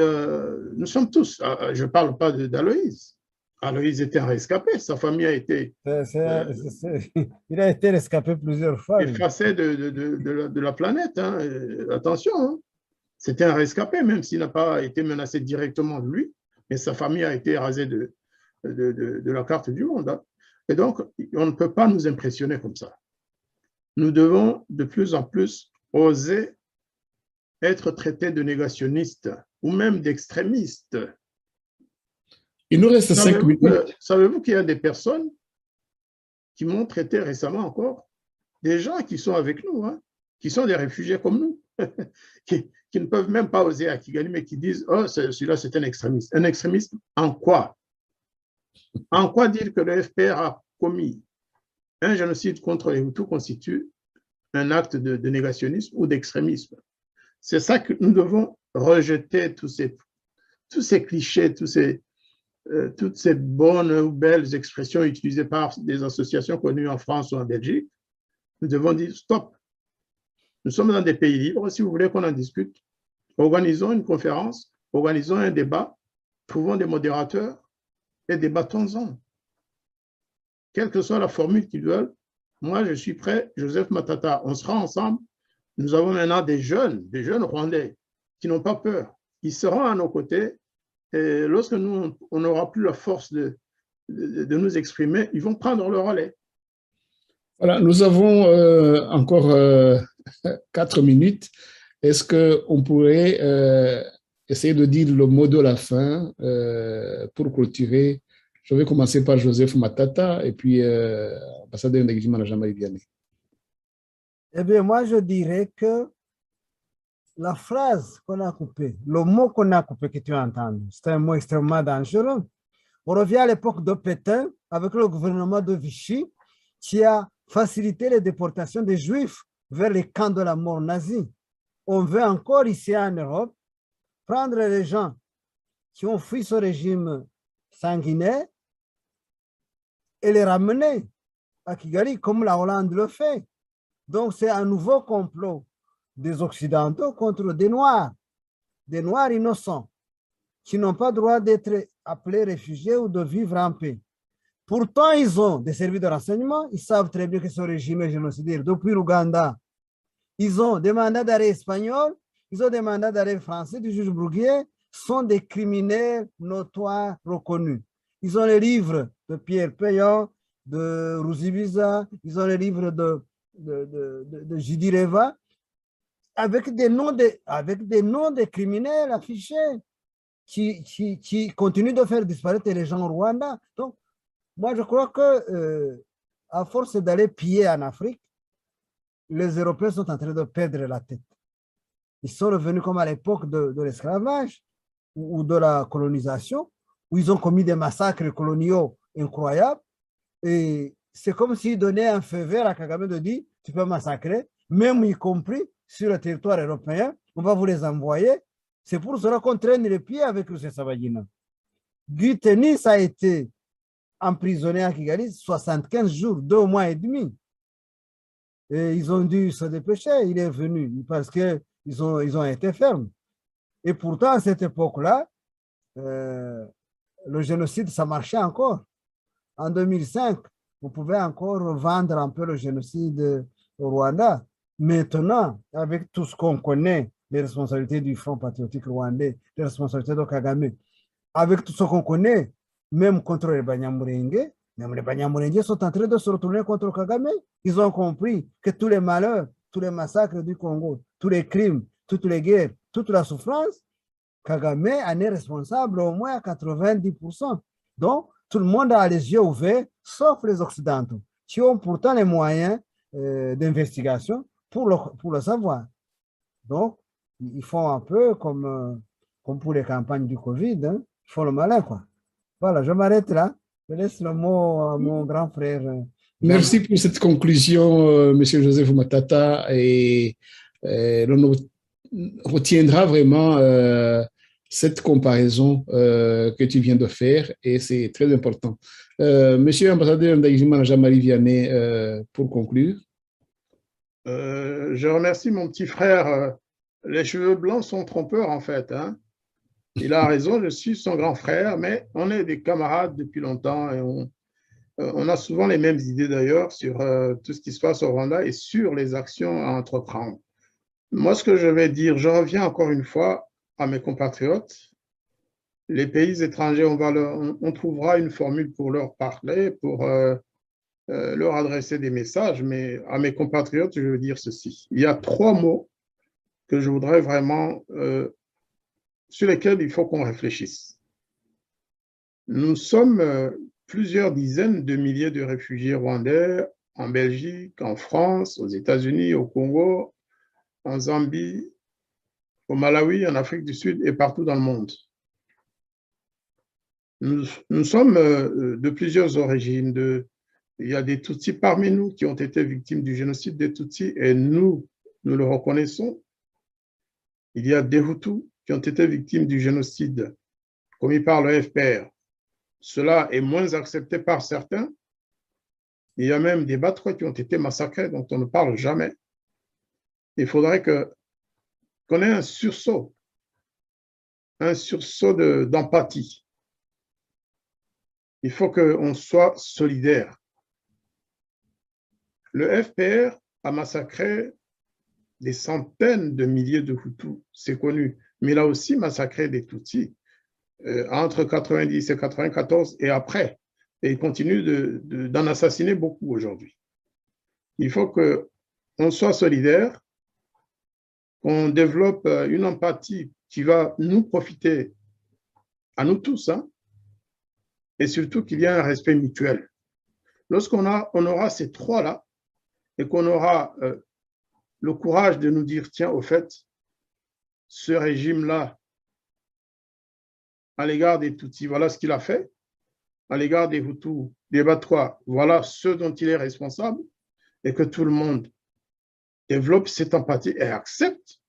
nous sommes tous, je ne parle pas d'Aloïse. Aloïse était un rescapé, sa famille a été... il a été rescapé plusieurs fois. Effacé de la planète, hein. Attention, hein. C'était un rescapé, même s'il n'a pas été menacé directement de lui, mais sa famille a été rasée de la carte du monde. Hein. Et donc, on ne peut pas nous impressionner comme ça. Nous devons de plus en plus oser être traités de négationnistes ou même d'extrémistes. Il nous reste 5 minutes. Savez-vous qu'il y a des personnes qui m'ont traité récemment encore, des gens qui sont avec nous, hein, qui sont des réfugiés comme nous, qui ne peuvent même pas oser à Kigali, mais qui disent « Oh, celui-là, c'est un extrémiste ». Un extrémiste en quoi? En quoi dire que le FPR a commis un génocide contre les Hutus constitue un acte de négationnisme ou d'extrémisme? C'est ça que nous devons rejeter, tous ces clichés, toutes ces bonnes ou belles expressions utilisées par des associations connues en France ou en Belgique. Nous devons dire stop. Nous sommes dans des pays libres. Si vous voulez qu'on en discute, organisons une conférence, organisons un débat, trouvons des modérateurs et débattons-en. Quelle que soit la formule qu'ils veulent, moi je suis prêt, Joseph Matata, on sera ensemble. Nous avons maintenant des jeunes Rwandais qui n'ont pas peur. Ils seront à nos côtés et lorsque nous, on n'aura plus la force de nous exprimer, ils vont prendre le relais. Voilà, nous avons encore 4 minutes. Est-ce qu'on pourrait essayer de dire le mot de la fin pour clôturer? Je vais commencer par Joseph Matata et puis ambassadeur Ndagijimana Jean-Marie Vianney. Eh bien, moi, je dirais que la phrase qu'on a coupée, le mot qu'on a coupé que tu as entendu, c'est un mot extrêmement dangereux. On revient à l'époque de Pétain avec le gouvernement de Vichy qui a facilité les déportations des Juifs vers les camps de la mort nazie. On veut encore ici en Europe prendre les gens qui ont fui ce régime sanguinaire et les ramener à Kigali comme la Hollande le fait. Donc c'est un nouveau complot des Occidentaux contre des Noirs innocents qui n'ont pas le droit d'être appelés réfugiés ou de vivre en paix. Pourtant, ils ont des services de renseignement, ils savent très bien que ce régime est génocidaire. Depuis l'Ouganda, ils ont des mandats d'arrêt espagnols, ils ont des mandats d'arrêt français du juge Bruguier, sont des criminels notoires reconnus. Ils ont les livres de Pierre Peyon, de Ruzibiza, ils ont les livres de Jidi Reva, avec des noms de criminels affichés qui continuent de faire disparaître les gens au Rwanda. Donc, moi, je crois que à force d'aller piller en Afrique, les Européens sont en train de perdre la tête. Ils sont revenus comme à l'époque de l'esclavage ou de la colonisation, où ils ont commis des massacres coloniaux incroyables. Et c'est comme s'ils donnaient un feu vert à Kagame de dire, tu peux massacrer, même y compris sur le territoire européen, on va vous les envoyer. C'est pour cela qu'on traîne les pieds avec Rusesabagina. Guy Tennis a été emprisonné à Kigali 75 jours, 2 mois et demi. Et ils ont dû se dépêcher, il est venu parce qu'ils ont été fermes. Et pourtant, à cette époque-là, le génocide, ça marchait encore. En 2005, vous pouvez encore vendre un peu le génocide au Rwanda. Maintenant, avec tout ce qu'on connaît, les responsabilités du Front patriotique rwandais, les responsabilités de Kagame, avec tout ce qu'on connaît, même contre les Banyamulenge, même les Banyamulenge sont en train de se retourner contre Kagame. Ils ont compris que tous les malheurs, tous les massacres du Congo, tous les crimes, toutes les guerres, toute la souffrance, Kagame en est responsable au moins à 90%. Donc, tout le monde a les yeux ouverts, sauf les Occidentaux, qui ont pourtant les moyens d'investigation pour le savoir. Donc, ils font un peu comme pour les campagnes du Covid, hein. Ils font le malin, quoi. Voilà, je m'arrête là. Je laisse le mot à mon grand frère. Merci pour cette conclusion, Monsieur Joseph Matata. Et l'on retiendra vraiment cette comparaison que tu viens de faire et c'est très important. Monsieur l'ambassadeur Ndagijimana Jean-Marie Vianney, pour conclure. Je remercie mon petit frère. Les cheveux blancs sont trompeurs en fait, hein. Il a raison, je suis son grand frère, mais on est des camarades depuis longtemps et on a souvent les mêmes idées d'ailleurs sur tout ce qui se passe au Rwanda et sur les actions à entreprendre. Moi, ce que je vais dire, je reviens encore une fois à mes compatriotes. Les pays étrangers, on trouvera une formule pour leur parler, pour leur adresser des messages, mais à mes compatriotes, je veux dire ceci. Il y a 3 mots que je voudrais vraiment, sur lesquels il faut qu'on réfléchisse. Nous sommes plusieurs dizaines de milliers de réfugiés rwandais en Belgique, en France, aux États-Unis, au Congo, en Zambie, au Malawi, en Afrique du Sud et partout dans le monde. Nous sommes de plusieurs origines. Il y a des Tutsis parmi nous qui ont été victimes du génocide des Tutsis et nous le reconnaissons. Il y a des Hutus qui ont été victimes du génocide commis par le FPR. Cela est moins accepté par certains. Il y a même des Batwa qui ont été massacrés, dont on ne parle jamais. Il faudrait qu'on ait un sursaut d'empathie. Il faut qu'on soit solidaire. Le FPR a massacré des centaines de milliers de Hutus, c'est connu, mais il a aussi massacré des Tutsis entre 90 et 94 et après. Et il continue d'en assassiner beaucoup aujourd'hui. Il faut qu'on soit solidaire, qu'on développe une empathie qui va nous profiter à nous tous, hein, et surtout qu'il y ait un respect mutuel. Lorsqu'on aura ces trois-là et qu'on aura le courage de nous dire, tiens, au fait, ce régime-là, à l'égard des Tutsis, voilà ce qu'il a fait, à l'égard des Hutus, des Batwa, voilà ce dont il est responsable, et que tout le monde développe cette empathie et accepte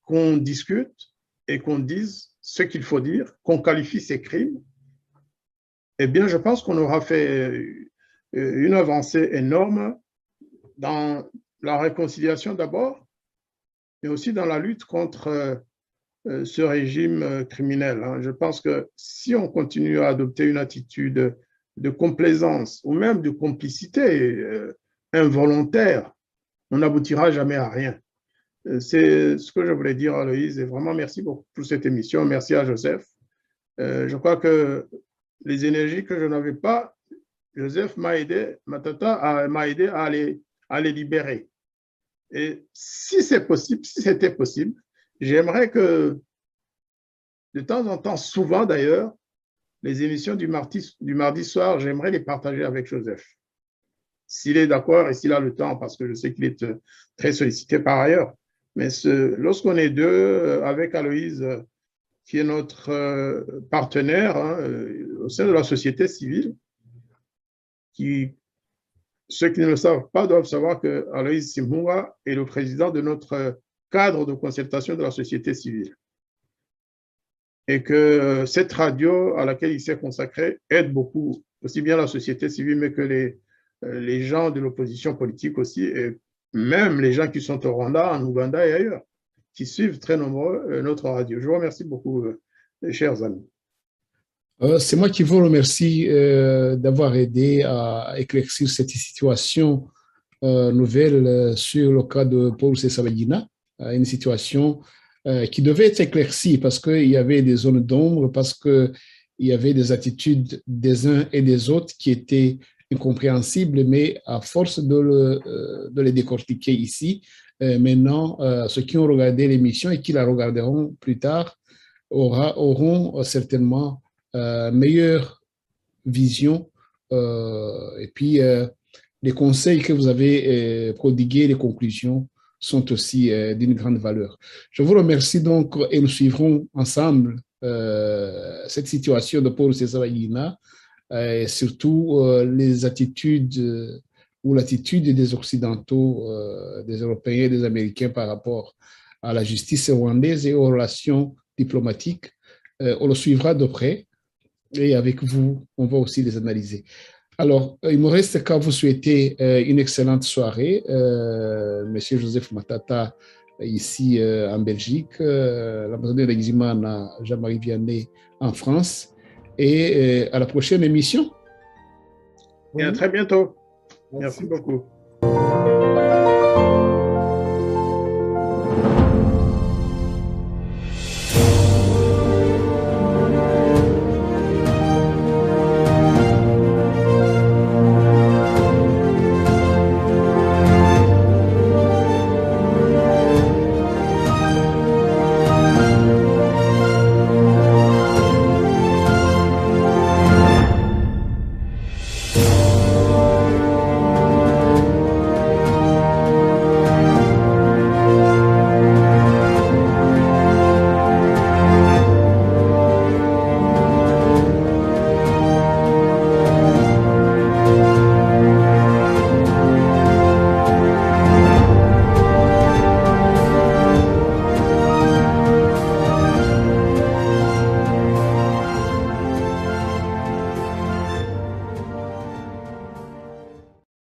qu'on discute et qu'on dise ce qu'il faut dire, qu'on qualifie ces crimes, eh bien, je pense qu'on aura fait une avancée énorme dans la réconciliation d'abord, mais aussi dans la lutte contre ce régime criminel. Je pense que si on continue à adopter une attitude de complaisance ou même de complicité involontaire, on n'aboutira jamais à rien. C'est ce que je voulais dire, Aloïse, et vraiment merci beaucoup pour cette émission. Merci à Joseph. Je crois que les énergies que je n'avais pas, Joseph m'a aidé, ma tata m'a aidé à les libérer. Et si c'est possible, si c'était possible, j'aimerais que, de temps en temps, souvent d'ailleurs, les émissions du mardi soir, j'aimerais les partager avec Joseph. S'il est d'accord et s'il a le temps, parce que je sais qu'il est très sollicité par ailleurs. Mais lorsqu'on est deux, avec Aloïse, qui est notre partenaire au sein de la société civile, ceux qui ne le savent pas doivent savoir que Aloïse Simbunga est le président de notre cadre de concertation de la société civile. Et que cette radio à laquelle il s'est consacré aide beaucoup, aussi bien la société civile, mais que les gens de l'opposition politique aussi, et même les gens qui sont au Rwanda, en Ouganda et ailleurs, qui suivent très nombreux notre radio. Je vous remercie beaucoup, chers amis. C'est moi qui vous remercie d'avoir aidé à éclaircir cette situation nouvelle sur le cas de Paul Rusesabagina, une situation qui devait être éclaircie parce qu'il y avait des zones d'ombre, parce qu'il y avait des attitudes des uns et des autres qui étaient incompréhensibles, mais à force de les décortiquer ici, maintenant, ceux qui ont regardé l'émission et qui la regarderont plus tard auront certainement meilleure vision et puis les conseils que vous avez prodigués, les conclusions sont aussi d'une grande valeur. Je vous remercie donc et nous suivrons ensemble cette situation de Paul Rusesabagina et surtout les attitudes ou l'attitude des Occidentaux, des Européens et des Américains par rapport à la justice rwandaise et aux relations diplomatiques. On le suivra de près. Et avec vous, on va aussi les analyser. Alors, il me reste qu'à vous souhaiter une excellente soirée, Monsieur Joseph Matata, ici en Belgique, l'ambassadeur d'Eximana, Jean-Marie Vianney en France, et à la prochaine émission. Et à très bientôt. Merci beaucoup.